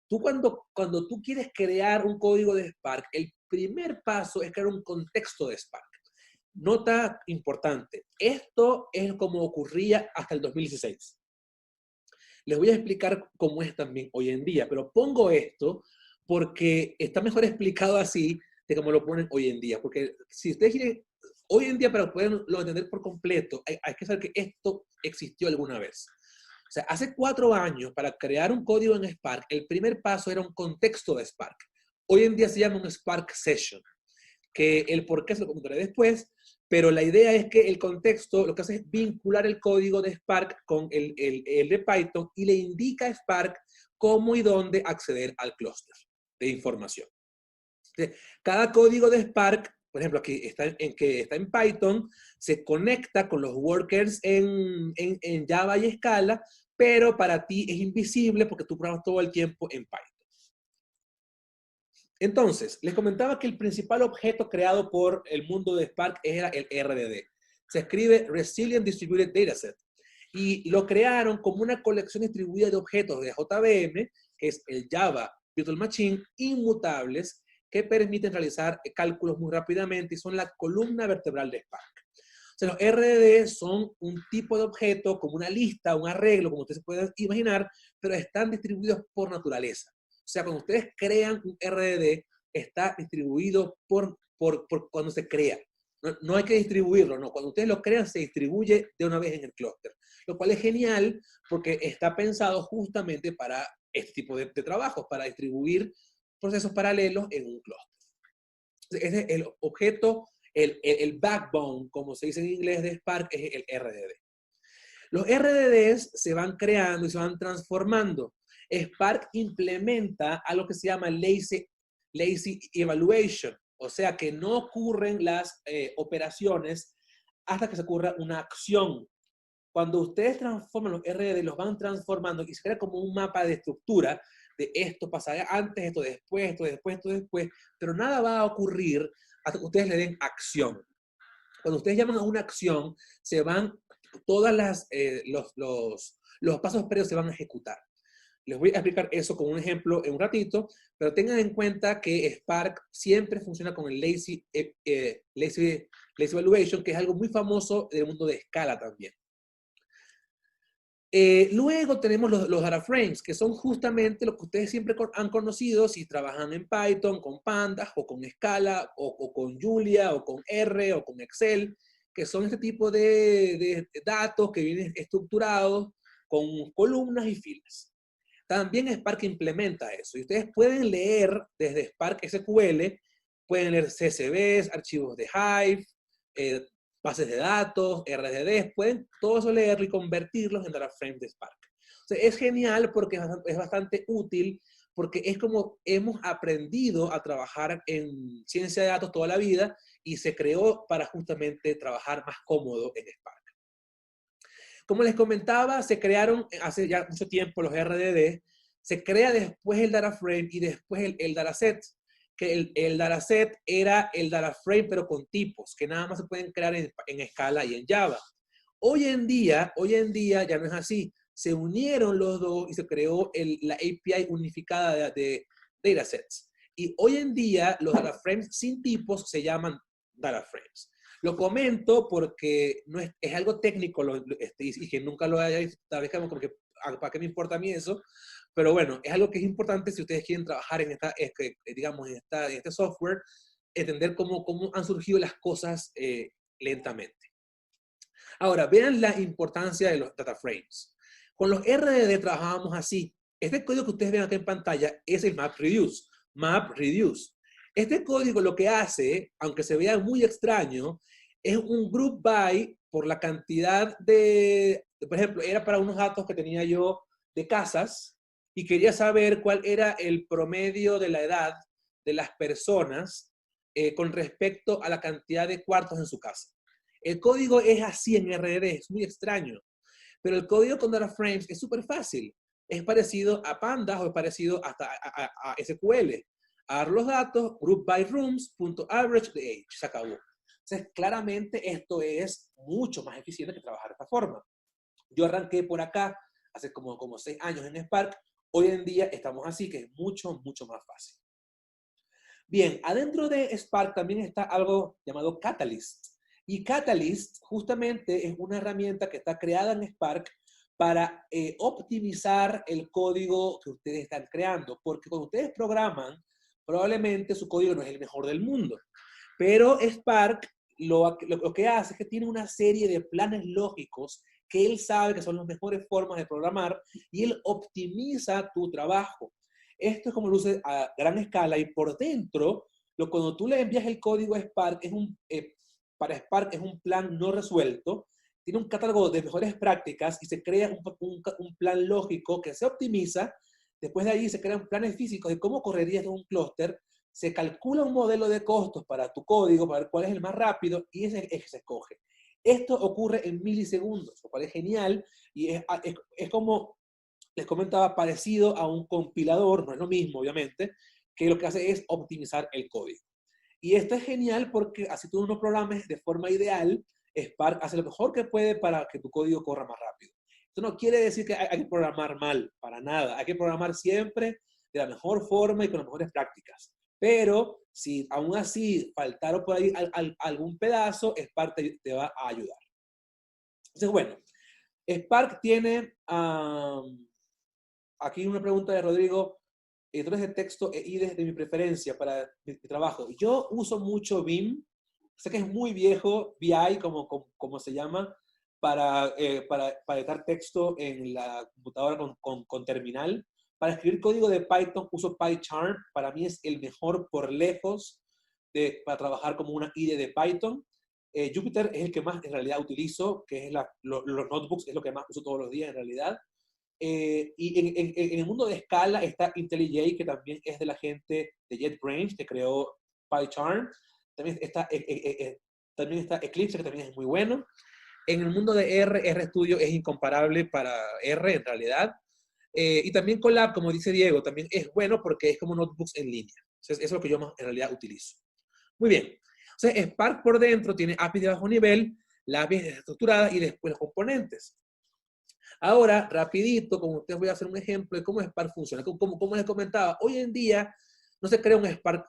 Tú cuando tú quieres crear un código de Spark, el primer paso es crear un contexto de Spark. Nota importante, esto es como ocurría hasta el 2016. Les voy a explicar cómo es también hoy en día, pero pongo esto porque está mejor explicado así de cómo lo ponen hoy en día. Porque si ustedes quieren, hoy en día para poderlo entender por completo, hay que saber que esto existió alguna vez. O sea, hace 4 años, para crear un código en Spark, el primer paso era un contexto de Spark. Hoy en día se llama un Spark Session, que el por qué se lo comentaré después, pero la idea es que el contexto lo que hace es vincular el código de Spark con el de Python y le indica a Spark cómo y dónde acceder al clúster de información. Entonces, cada código de Spark, por ejemplo, aquí está en Python, se conecta con los workers en Java y Scala, pero para ti es invisible porque tú programas todo el tiempo en Python. Entonces, les comentaba que el principal objeto creado por el mundo de Spark era el RDD. Se escribe Resilient Distributed Dataset. Y lo crearon como una colección distribuida de objetos de JVM, que es el Java Virtual Machine, inmutables, que permiten realizar cálculos muy rápidamente y son la columna vertebral de Spark. O sea, los RDD son un tipo de objeto, como una lista, un arreglo, como ustedes se pueden imaginar, pero están distribuidos por naturaleza. O sea, cuando ustedes crean un RDD, está distribuido por cuando se crea. No hay que distribuirlo, no. Cuando ustedes lo crean, se distribuye de una vez en el clúster. Lo cual es genial porque está pensado justamente para este tipo de trabajos, para distribuir procesos paralelos en un clúster. Ese es el objeto, el backbone, como se dice en inglés de Spark, es el RDD. Los RDDs se van creando y se van transformando. Spark implementa algo que se llama lazy evaluation, o sea que no ocurren las operaciones hasta que se ocurra una acción. Cuando ustedes transforman los RDD, los van transformando y se crea como un mapa de estructura de esto pasará antes, esto después, esto después, esto después, pero nada va a ocurrir hasta que ustedes le den acción. Cuando ustedes llaman a una acción, se van todas los pasos previos se van a ejecutar. Les voy a explicar eso con un ejemplo en un ratito, pero tengan en cuenta que Spark siempre funciona con el lazy evaluation, que es algo muy famoso del mundo de Scala también. Luego tenemos los data frames, que son justamente lo que ustedes siempre han conocido si trabajan en Python, con Pandas, o con Scala, o con Julia, o con R, o con Excel, que son este tipo de datos que vienen estructurados con columnas y filas. También Spark implementa eso. Y ustedes pueden leer desde Spark SQL, pueden leer CSVs, archivos de Hive, bases de datos, RDDs, pueden todo eso leerlo y convertirlos en data frames de Spark. O sea, es genial porque es bastante útil, porque es como hemos aprendido a trabajar en ciencia de datos toda la vida y se creó para justamente trabajar más cómodo en Spark. Como les comentaba, se crearon hace ya mucho tiempo los RDD, se crea después el data frame y después el dataset, que el dataset era el data frame pero con tipos, que nada más se pueden crear en Scala y en Java. Hoy en día ya no es así. Se unieron los dos y se creó la API unificada de datasets. Y hoy en día los data frames sin tipos se llaman data frames. Lo comento porque no es algo técnico y que nunca lo haya visto, tal vez como que, ¿para qué me importa a mí eso? Pero bueno, es algo que es importante si ustedes quieren trabajar en este software, entender cómo han surgido las cosas lentamente. Ahora, vean la importancia de los data frames. Con los RDD trabajábamos así. Este código que ustedes ven acá en pantalla es el MapReduce. MapReduce. Este código lo que hace, aunque se vea muy extraño, es un group by por la cantidad por ejemplo, era para unos datos que tenía yo de casas y quería saber cuál era el promedio de la edad de las personas con respecto a la cantidad de cuartos en su casa. El código es así en RDD, es muy extraño. Pero el código con data frames es súper fácil. es parecido a Pandas o es parecido hasta a SQL. Agarro los datos, group by rooms, punto average de age, se acabó. Entonces, claramente esto es mucho más eficiente que trabajar de esta forma. Yo arranqué por acá hace como 6 años en Spark. Hoy en día estamos así, que es mucho, mucho más fácil. Bien, adentro de Spark también está algo llamado Catalyst. Y Catalyst justamente es una herramienta que está creada en Spark para optimizar el código que ustedes están creando. Porque cuando ustedes programan, probablemente su código no es el mejor del mundo. Pero Spark lo que hace es que tiene una serie de planes lógicos que él sabe que son las mejores formas de programar y él optimiza tu trabajo. Esto es como lo usa a gran escala y por dentro, cuando tú le envías el código a Spark, para Spark es un plan no resuelto, tiene un catálogo de mejores prácticas y se crea un plan lógico que se optimiza. Después de ahí se crean planes físicos de cómo correrías de un clúster, se calcula un modelo de costos para tu código, para ver cuál es el más rápido y ese es el que se escoge. Esto ocurre en milisegundos, lo cual es genial y es como les comentaba, parecido a un compilador, no es lo mismo obviamente, que lo que hace es optimizar el código. Y esto es genial porque así tú no programes de forma ideal, Spark hace lo mejor que puede para que tu código corra más rápido. Esto no quiere decir que hay que programar mal, para nada. Hay que programar siempre de la mejor forma y con las mejores prácticas. Pero si aún así faltaron por ahí algún pedazo, Spark te va a ayudar. Entonces, bueno, Spark tiene, aquí una pregunta de Rodrigo, editores de texto e IDEs de mi preferencia para mi trabajo. Yo uso mucho Vim, sé que es muy viejo, VI como se llama, para editar texto en la computadora con terminal. Para escribir código de Python uso PyCharm, para mí es el mejor por lejos para trabajar como una IDE de Python. Jupyter es el que más en realidad utilizo, que es los notebooks, es lo que más uso todos los días en realidad. Y en el mundo de escala está IntelliJ, que también es de la gente de JetBrains, que creó PyCharm. También está Eclipse, que también es muy bueno. En el mundo de RStudio es incomparable para R en realidad. Y también Colab, como dice Diego, también es bueno porque es como notebooks en línea. Entonces, eso es lo que yo más en realidad utilizo. Muy bien. Entonces, Spark por dentro tiene APIs de bajo nivel, las APIs estructuradas y después los componentes. Ahora, rapidito, con ustedes voy a hacer un ejemplo de cómo Spark funciona. Como les comentaba, hoy en día no se crea un Spark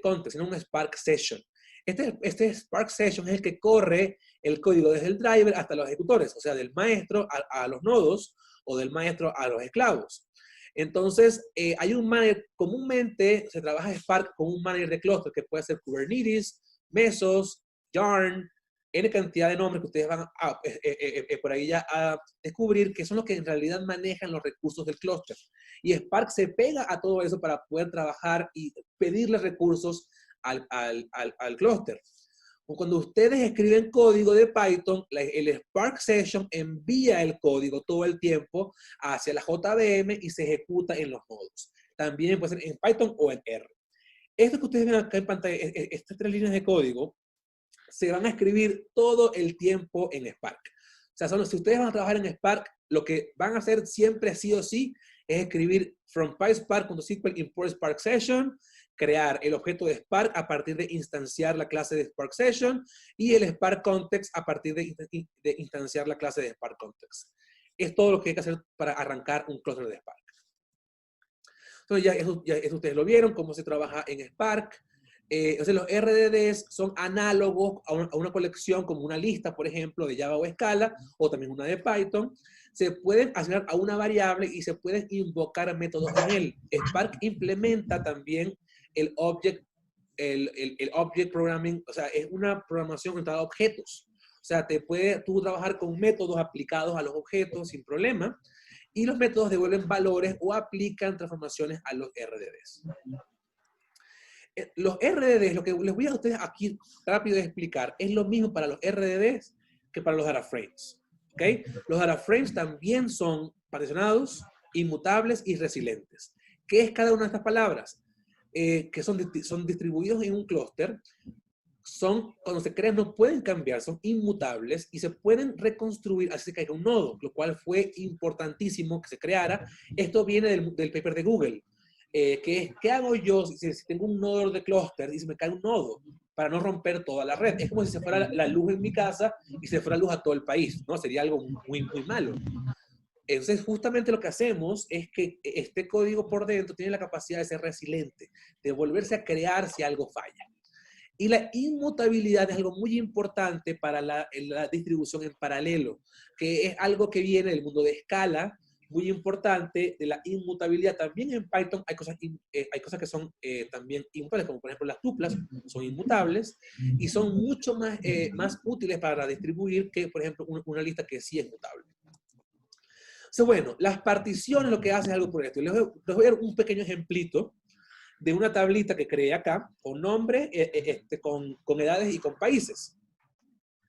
Context, sino un Spark Session. Este Spark Session es el que corre el código desde el driver hasta los ejecutores, o sea, del maestro a los nodos o del maestro a los esclavos. Entonces, hay un manager, comúnmente se trabaja Spark con un manager de clúster que puede ser Kubernetes, Mesos, Yarn, N cantidad de nombres que ustedes van por ahí ya a descubrir que son los que en realidad manejan los recursos del clúster. Y Spark se pega a todo eso para poder trabajar y pedirle recursos al clúster. Cuando ustedes escriben código de Python, el Spark Session envía el código todo el tiempo hacia la JVM y se ejecuta en los nodos. También puede ser en Python o en R. Esto que ustedes ven acá en pantalla, estas 3 líneas de código, se van a escribir todo el tiempo en Spark. O sea, si ustedes van a trabajar en Spark, lo que van a hacer siempre sí o sí es escribir from PySpark.sql import Spark Session, crear el objeto de Spark a partir de instanciar la clase de Spark Session y el Spark Context a partir de instanciar la clase de Spark Context. Es todo lo que hay que hacer para arrancar un clúster de Spark. Entonces ya eso ustedes lo vieron, cómo se trabaja en Spark. Entonces los RDDs son análogos a una colección como una lista, por ejemplo, de Java o Scala, o también una de Python. Se pueden asignar a una variable y se pueden invocar métodos en él. Spark implementa también el object programming, o sea, es una programación orientada a objetos. O sea, tú trabajar con métodos aplicados a los objetos sin problema, y los métodos devuelven valores o aplican transformaciones a los RDDs. Los RDDs, lo que les voy a ustedes aquí rápido explicar, es lo mismo para los RDDs que para los data frames. ¿Okay? Los data frames también son particionados, inmutables y resilientes. ¿Qué es cada una de estas palabras? Que son distribuidos en un clúster cuando se crean, no pueden cambiar, son inmutables y se pueden reconstruir así que caiga un nodo, lo cual fue importantísimo que se creara. Esto viene del paper de Google, que es, ¿qué hago yo si tengo un nodo de clúster y se me cae un nodo? Para no romper toda la red. Es como si se fuera la luz en mi casa y se fuera luz a todo el país, ¿no? Sería algo muy, muy malo. Entonces, justamente lo que hacemos es que este código por dentro tiene la capacidad de ser resiliente, de volverse a crear si algo falla. Y la inmutabilidad es algo muy importante para la distribución en paralelo, que es algo que viene del mundo de escala, muy importante, de la inmutabilidad. También en Python hay cosas que son también inmutables, como por ejemplo las tuplas son inmutables y son mucho más útiles para distribuir que, por ejemplo, una lista que sí es mutable. Entonces, bueno, las particiones lo que hacen es algo por esto. Les voy a dar un pequeño ejemplito de una tablita que creé acá, con nombres, con edades y con países.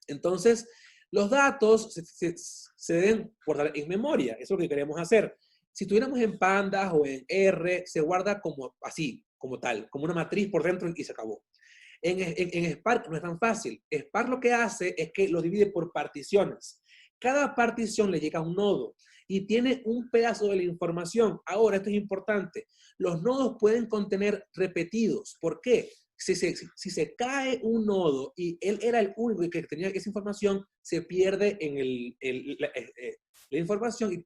Entonces, los datos se deben guardar en memoria. Eso es lo que queremos hacer. Si tuviéramos en pandas o en R, se guarda como así, como tal, como una matriz por dentro y se acabó. En Spark no es tan fácil. Spark lo que hace es que lo divide por particiones. Cada partición le llega a un nodo y tiene un pedazo de la información. Ahora, esto es importante. Los nodos pueden contener repetidos. ¿Por qué? Si se cae un nodo y él era el único que tenía esa información, se pierde en la información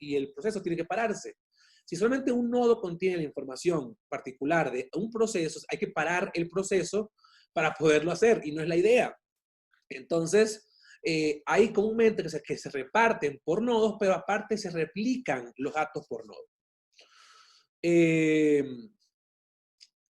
y el proceso tiene que pararse. Si solamente un nodo contiene la información particular de un proceso, hay que parar el proceso para poderlo hacer y no es la idea. Entonces, hay comúnmente que se reparten por nodos, pero aparte se replican los datos por nodo.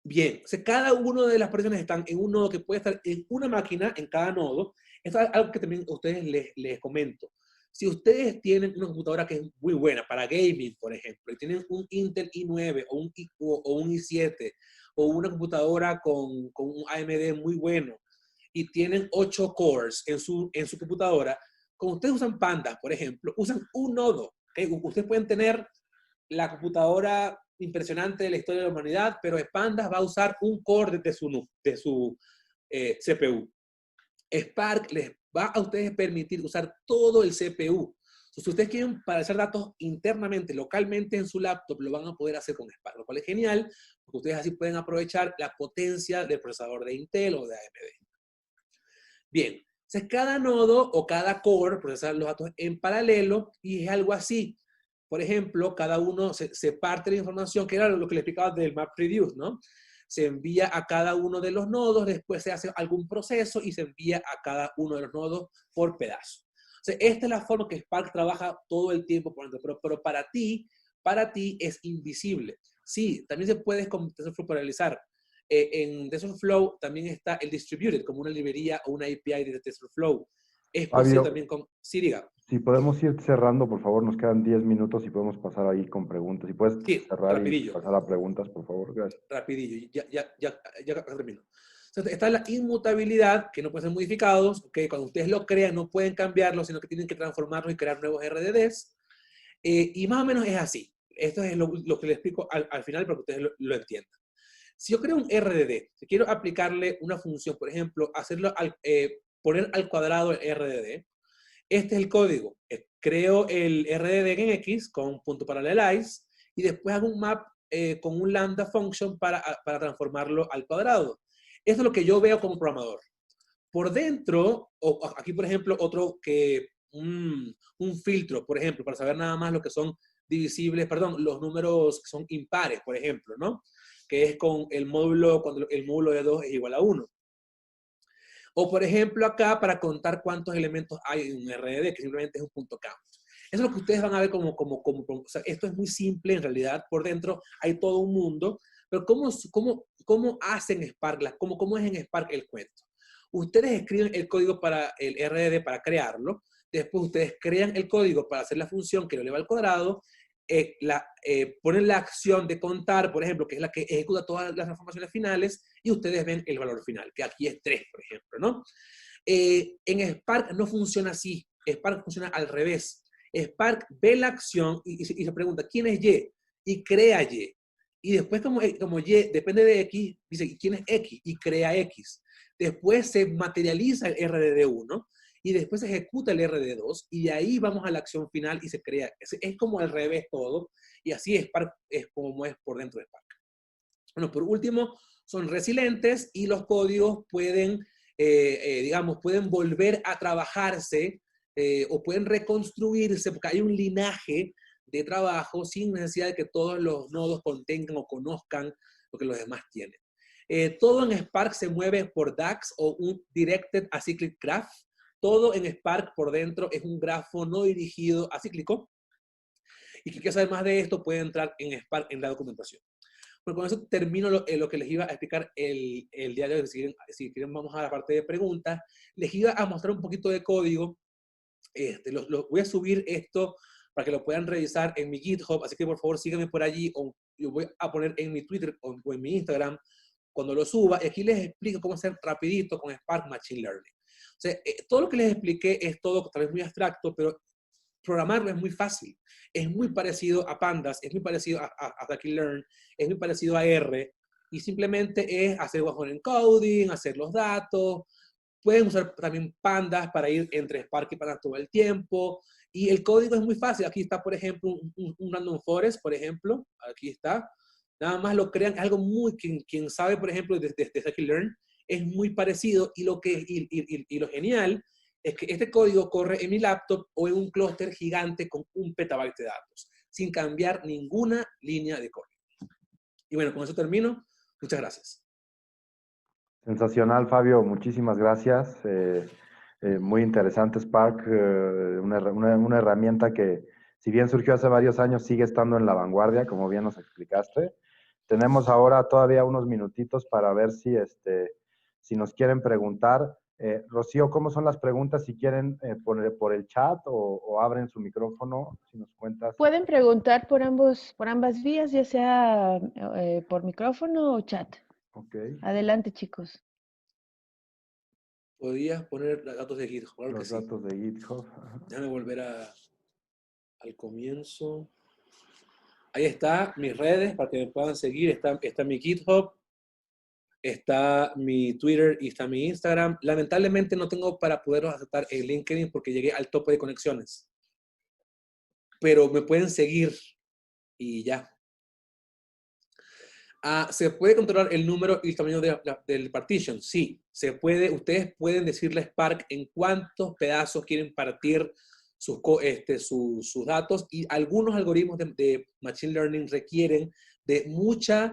Bien, o sea, cada una de las particiones están en un nodo que puede estar en una máquina, en cada nodo. Esto es algo que también a ustedes les comento. Si ustedes tienen una computadora que es muy buena para gaming, por ejemplo, y tienen un Intel i9 o un i7, o una computadora con un AMD muy bueno, y tienen 8 cores en su computadora, como ustedes usan Pandas, por ejemplo, usan un nodo. ¿Okay? Ustedes pueden tener la computadora impresionante de la historia de la humanidad, pero Pandas va a usar un core de su CPU. Spark les va a ustedes permitir usar todo el CPU. Si ustedes quieren hacer datos internamente, localmente en su laptop, lo van a poder hacer con Spark, lo cual es genial, porque ustedes así pueden aprovechar la potencia del procesador de Intel o de AMD. Bien, entonces cada nodo o cada core procesa los datos en paralelo y es algo así. Por ejemplo, cada uno se parte la información, que era lo que le explicaba del MapReduce, ¿no? Se envía a cada uno de los nodos, después se hace algún proceso y se envía a cada uno de los nodos por pedazo. O sea, esta es la forma que Spark trabaja todo el tiempo, pero para ti es invisible. Sí, también se puede con TensorFlow paralelizar. En TensorFlow también está el Distributed, como una librería o una API de TensorFlow. Es posible también con... Sí, diga. Si podemos ir cerrando, por favor, nos quedan 10 minutos y podemos pasar ahí con preguntas. Si puedes cerrar rapidillo. Y pasar a preguntas, por favor. Gracias. Rapidillo, ya termino. Entonces, está la inmutabilidad, que no pueden ser modificados, que cuando ustedes lo crean no pueden cambiarlo, sino que tienen que transformarlos y crear nuevos RDDs. Y más o menos es así. Esto es lo que les explico al final para que ustedes lo entiendan. Si yo creo un RDD, si quiero aplicarle una función, por ejemplo, poner al cuadrado el RDD, este es el código. Creo el RDD en X con punto parallelize y después hago un map con un lambda function para transformarlo al cuadrado. Esto es lo que yo veo como programador. Por dentro, aquí por ejemplo, un filtro, por ejemplo, para saber nada más lo que son divisibles, perdón, los números que son impares, por ejemplo, ¿no? Que es con el módulo, cuando el módulo de 2 es igual a 1. O, por ejemplo, acá para contar cuántos elementos hay en un RDD, que simplemente es un punto count. Eso es lo que ustedes van a ver o sea, esto es muy simple, en realidad, por dentro hay todo un mundo, pero ¿cómo hacen Spark? ¿Cómo es en Spark el cuento? Ustedes escriben el código para el RDD para crearlo, después ustedes crean el código para hacer la función que lo eleva al cuadrado, ponen la acción de contar, por ejemplo, que es la que ejecuta todas las transformaciones finales, y ustedes ven el valor final, que aquí es 3, por ejemplo, ¿no? En Spark no funciona así. Spark funciona al revés. Spark ve la acción y se pregunta, ¿quién es Y? Y crea Y. Y después, como Y depende de X, dice, ¿quién es X? Y crea X. después se materializa el RDD1 y después se ejecuta el RDD2 y de ahí vamos a la acción final y se crea. Es como al revés todo y así Spark es como es por dentro de Spark. Bueno, por último, son resilientes y los códigos pueden, digamos, pueden volver a trabajarse o pueden reconstruirse porque hay un linaje de trabajo sin necesidad de que todos los nodos contengan o conozcan lo que los demás tienen. Todo en Spark se mueve por DAX o un Directed Acyclic Graph. Todo en Spark por dentro es un grafo no dirigido acíclico. Y quien quiera saber más de esto puede entrar en Spark en la documentación. Bueno, con eso termino lo que les iba a explicar el día de hoy. Si quieren, vamos a la parte de preguntas. Les iba a mostrar un poquito de código. Voy a subir esto para que lo puedan revisar en mi GitHub, así que por favor síganme por allí, o lo voy a poner en mi Twitter o en mi Instagram cuando lo suba, y aquí les explico cómo hacer rapidito con Spark Machine Learning. O sea, todo lo que les expliqué es todo tal vez muy abstracto, pero programarlo es muy fácil. Es muy parecido a Pandas, es muy parecido a Scikit-learn, es muy parecido a R, y simplemente es hacer bajo encoding, hacer los datos. Pueden usar también Pandas para ir entre Spark y Pandas todo el tiempo. Y el código es muy fácil. Aquí está, por ejemplo, un random forest, por ejemplo. Aquí está. Nada más lo crean. Algo muy, quien sabe, por ejemplo, de Scikit-learn, es muy parecido. Y lo genial es que este código corre en mi laptop o en un clúster gigante con 1 petabyte de datos, sin cambiar ninguna línea de código. Y bueno, con eso termino. Muchas gracias. Sensacional, Fabio. Muchísimas gracias. Muy interesante Spark, una herramienta que, si bien surgió hace varios años, sigue estando en la vanguardia, como bien nos explicaste. Tenemos ahora todavía unos minutitos para ver si nos quieren preguntar. Rocío, ¿cómo son las preguntas? Si quieren por el chat o abren su micrófono, si nos cuentas. Pueden preguntar por ambas vías, ya sea por micrófono o chat. Ok. Adelante, chicos. Podrías poner los datos de GitHub. Claro Los datos de GitHub. Déjame volver al comienzo. Ahí está mis redes para que me puedan seguir. Está mi GitHub, está mi Twitter y está mi Instagram. Lamentablemente no tengo para poderlos aceptar en LinkedIn porque llegué al tope de conexiones. Pero me pueden seguir y ya. ¿Se puede controlar el número y el tamaño del partition? Sí, se puede. Ustedes pueden decirle a Spark en cuántos pedazos quieren partir sus datos, y algunos algoritmos de Machine Learning requieren de muchas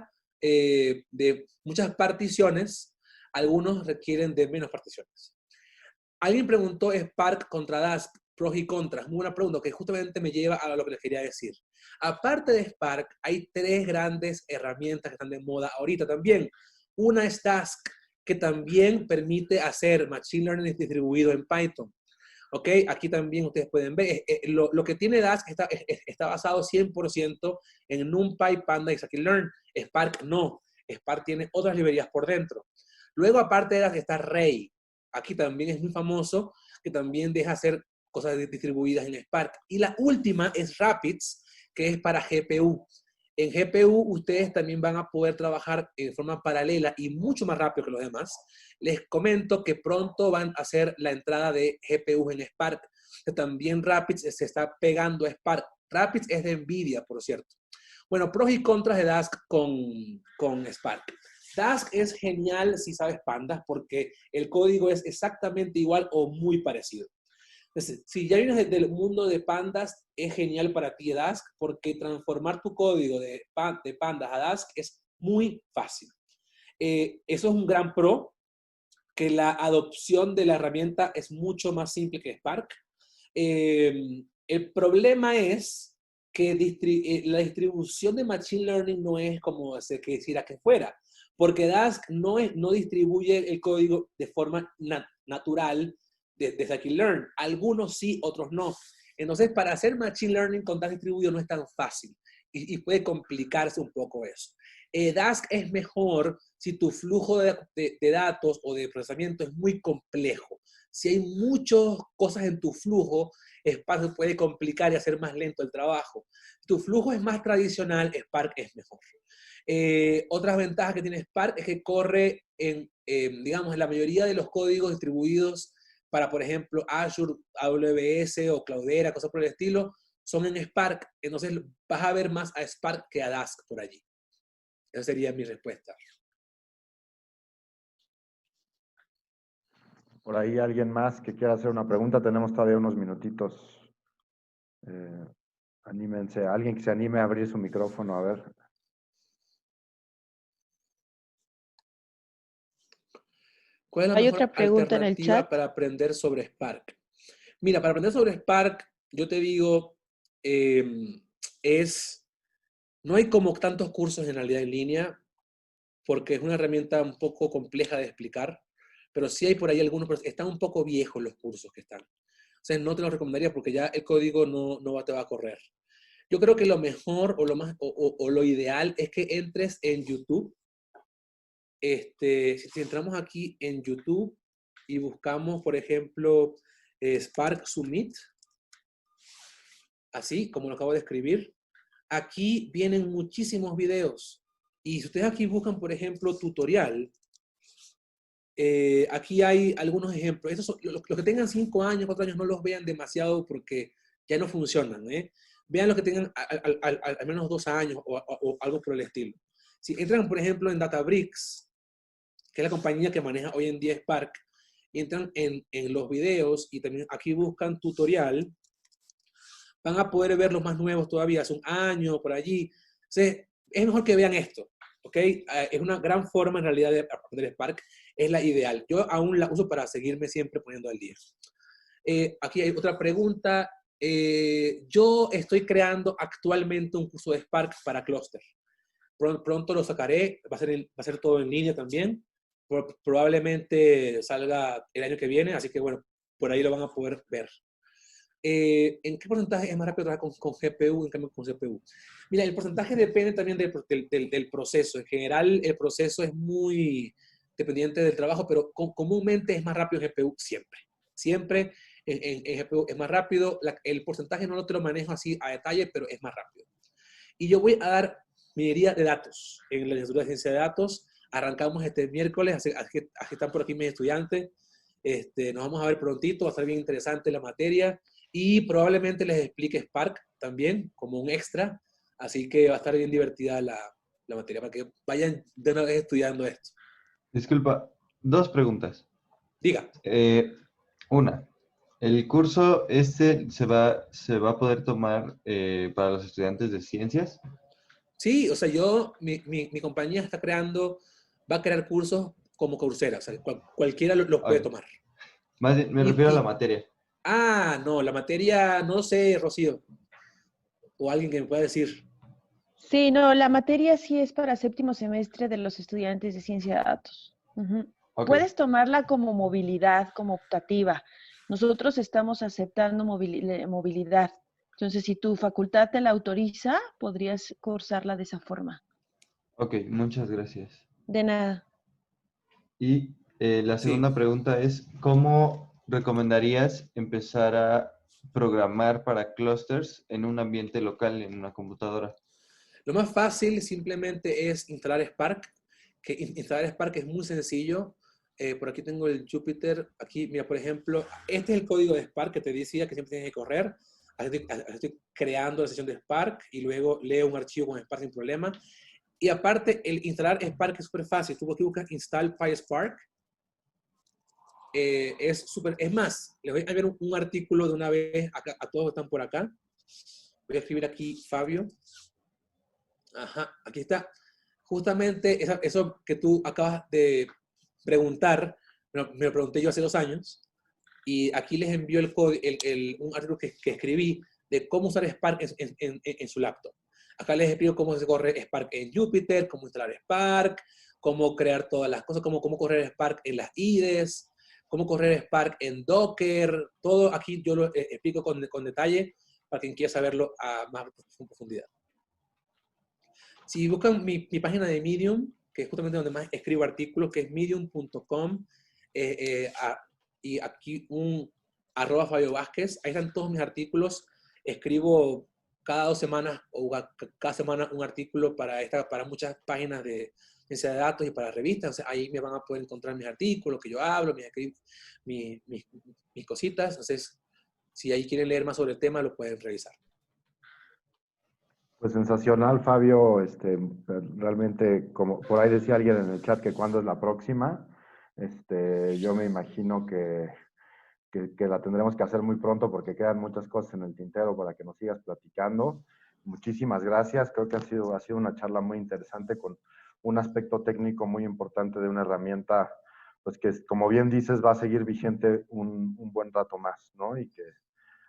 particiones, algunos requieren de menos particiones. Alguien preguntó Spark contra Dask, pros y contras. Muy buena pregunta, que justamente me lleva a lo que les quería decir. Aparte de Spark, hay 3 grandes herramientas que están de moda ahorita también. Una es Dask, que también permite hacer Machine Learning distribuido en Python. ¿Ok? Aquí también ustedes pueden ver. Lo que tiene Dask está basado 100% en NumPy, Panda y Scikit-learn. Spark no. Spark tiene otras librerías por dentro. Luego, aparte de Dask, está Ray. Aquí también es muy famoso, que también deja hacer cosas distribuidas en Spark. Y la última es Rapids, que es para GPU. En GPU ustedes también van a poder trabajar de forma paralela y mucho más rápido que los demás. Les comento que pronto van a hacer la entrada de GPU en Spark. También Rapids se está pegando a Spark. Rapids es de NVIDIA, por cierto. Bueno, pros y contras de Dask con Spark. Dask es genial si sabes Pandas porque el código es exactamente igual o muy parecido. Entonces, si ya vienes del mundo de Pandas, es genial para ti Dask porque transformar tu código de Pandas a Dask es muy fácil. Eso es un gran pro, que la adopción de la herramienta es mucho más simple que Spark. El problema es que la distribución de Machine Learning no es como se quisiera que fuera, porque Dask no distribuye el código de forma natural de Scikit-learn. Algunos sí, otros no. Entonces, para hacer Machine Learning con Dask distribuido no es tan fácil y puede complicarse un poco eso. Dask es mejor si tu flujo de datos o de procesamiento es muy complejo. Si hay muchas cosas en tu flujo, Spark puede complicar y hacer más lento el trabajo. Si tu flujo es más tradicional, Spark es mejor. Otras ventajas que tiene Spark es que corre digamos, la mayoría de los códigos distribuidos para, por ejemplo, Azure, AWS o Cloudera, cosas por el estilo, son en Spark. Entonces vas a ver más a Spark que a Dask por allí. Esa sería mi respuesta. Por ahí alguien más que quiera hacer una pregunta. Tenemos todavía unos minutitos. Anímense. Alguien que se anime a abrir su micrófono, a ver. ¿Cuál es la Hay mejor otra pregunta en el alternativa chat. para aprender sobre Spark? Mira, para aprender sobre Spark, yo te digo, no hay como tantos cursos en realidad en línea, porque es una herramienta un poco compleja de explicar, pero sí hay por ahí algunos, pero están un poco viejos los cursos que están. O sea, no te los recomendaría porque ya el código no te va a correr. Yo creo que lo mejor o lo ideal es que entres en YouTube. Si entramos aquí en YouTube y buscamos, por ejemplo, Spark Summit, así como lo acabo de escribir, aquí vienen muchísimos videos. Y si ustedes aquí buscan, por ejemplo, tutorial, aquí hay algunos ejemplos. Los que tengan 5 años, 4 años, no los vean demasiado porque ya no funcionan. Vean los que tengan al menos 2 años o algo por el estilo. Si entran, por ejemplo, en Databricks, que es la compañía que maneja hoy en día Spark, y entran en los videos y también aquí buscan tutorial, van a poder ver los más nuevos todavía, hace un año, por allí. Entonces, es mejor que vean esto, ¿ok? Es una gran forma en realidad de aprender Spark, es la ideal. Yo aún la uso para seguirme siempre poniendo al día. Aquí hay otra pregunta. Yo estoy creando actualmente un curso de Spark para Cluster. Pronto lo sacaré, va a ser todo en línea también. Probablemente salga el año que viene, así que bueno, por ahí lo van a poder ver. ¿En qué porcentaje es más rápido trabajar con GPU en cambio con CPU? Mira, el porcentaje depende también del proceso. En general, el proceso es muy dependiente del trabajo, pero comúnmente es más rápido en GPU siempre. Siempre en GPU es más rápido. El porcentaje no te lo manejo así a detalle, pero es más rápido. Y yo voy a dar minería de datos en la licenciatura de ciencia de datos. Arrancamos este miércoles, así que están por aquí mis estudiantes. Nos vamos a ver prontito, va a estar bien interesante la materia. Y probablemente les explique Spark también, como un extra. Así que va a estar bien divertida la materia, para que vayan de una vez estudiando esto. Disculpa, 2 preguntas. Diga. Una, ¿el curso se va a poder tomar para los estudiantes de ciencias? Sí, o sea, mi compañía va a crear cursos como Coursera, o sea, cualquiera los puede tomar. Me refiero a la materia. No, la materia, no sé, Rocío, o alguien que me pueda decir. Sí, no, la materia sí es para 7º semestre de los estudiantes de ciencia de datos. Okay. Puedes tomarla como movilidad, como optativa. Nosotros estamos aceptando movilidad. Entonces, si tu facultad te la autoriza, podrías cursarla de esa forma. Ok, muchas gracias. De nada. Y la segunda pregunta es, ¿cómo recomendarías empezar a programar para clusters en un ambiente local, en una computadora? Lo más fácil simplemente es instalar Spark, que instalar Spark es muy sencillo. Por aquí tengo el Jupyter. Aquí, mira, por ejemplo, este es el código de Spark que te decía que siempre tienes que correr. Estoy creando la sesión de Spark y luego leo un archivo con Spark sin problema. Y aparte, el instalar Spark es súper fácil. Tú aquí buscas install PySpark. Es más, les voy a enviar un artículo de una vez a todos que están por acá. Voy a escribir aquí Fabio. Ajá, aquí está. Justamente eso que tú acabas de preguntar, me lo pregunté yo hace 2 años, y aquí les envío un artículo que escribí de cómo usar Spark en su laptop. Acá les explico cómo se corre Spark en Jupyter, cómo instalar Spark, cómo crear todas las cosas, cómo correr Spark en las IDEs, cómo correr Spark en Docker. Todo aquí yo lo explico con detalle para quien quiera saberlo a más profundidad. Si buscan mi página de Medium, que es justamente donde más escribo artículos, que es medium.com, y aquí @Fabio Vázquez, ahí están todos mis artículos. Escribo cada 2 semanas o cada semana un artículo para muchas páginas de ciencia de datos y para revistas. Entonces, ahí me van a poder encontrar mis artículos que yo hablo, mis cositas. Entonces, si ahí quieren leer más sobre el tema, lo pueden revisar. Pues sensacional, Fabio. Realmente, como por ahí decía alguien en el chat que cuándo es la próxima, yo me imagino que la tendremos que hacer muy pronto porque quedan muchas cosas en el tintero para que nos sigas platicando. Muchísimas gracias. Creo que ha sido una charla muy interesante con un aspecto técnico muy importante de una herramienta, pues que, como bien dices, va a seguir vigente un buen rato más, ¿no? Y que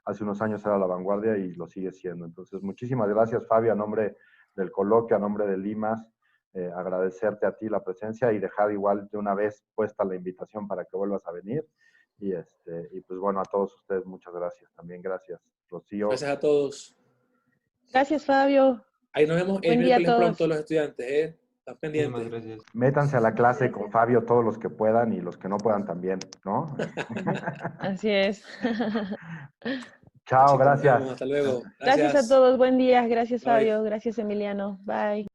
hace unos años era la vanguardia y lo sigue siendo. Entonces, muchísimas gracias, Fabio, a nombre del coloquio, a nombre de Limas, agradecerte a ti la presencia y dejar igual de una vez puesta la invitación para que vuelvas a venir. Y pues bueno, a todos ustedes muchas gracias. También gracias, Rocío. Gracias a todos. Gracias, Fabio. Ahí nos vemos el Buen día a miércoles todos. pronto los estudiantes, ¿eh? Están pendientes. Muchísimas gracias. Métanse a la clase con Fabio todos los que puedan y los que no puedan también, ¿no? Así es. Chao, Chicos, nos gracias. vemos. Hasta luego. Gracias a Gracias. todos. Buen día. Gracias, Bye. Fabio. Gracias, Emiliano. Bye.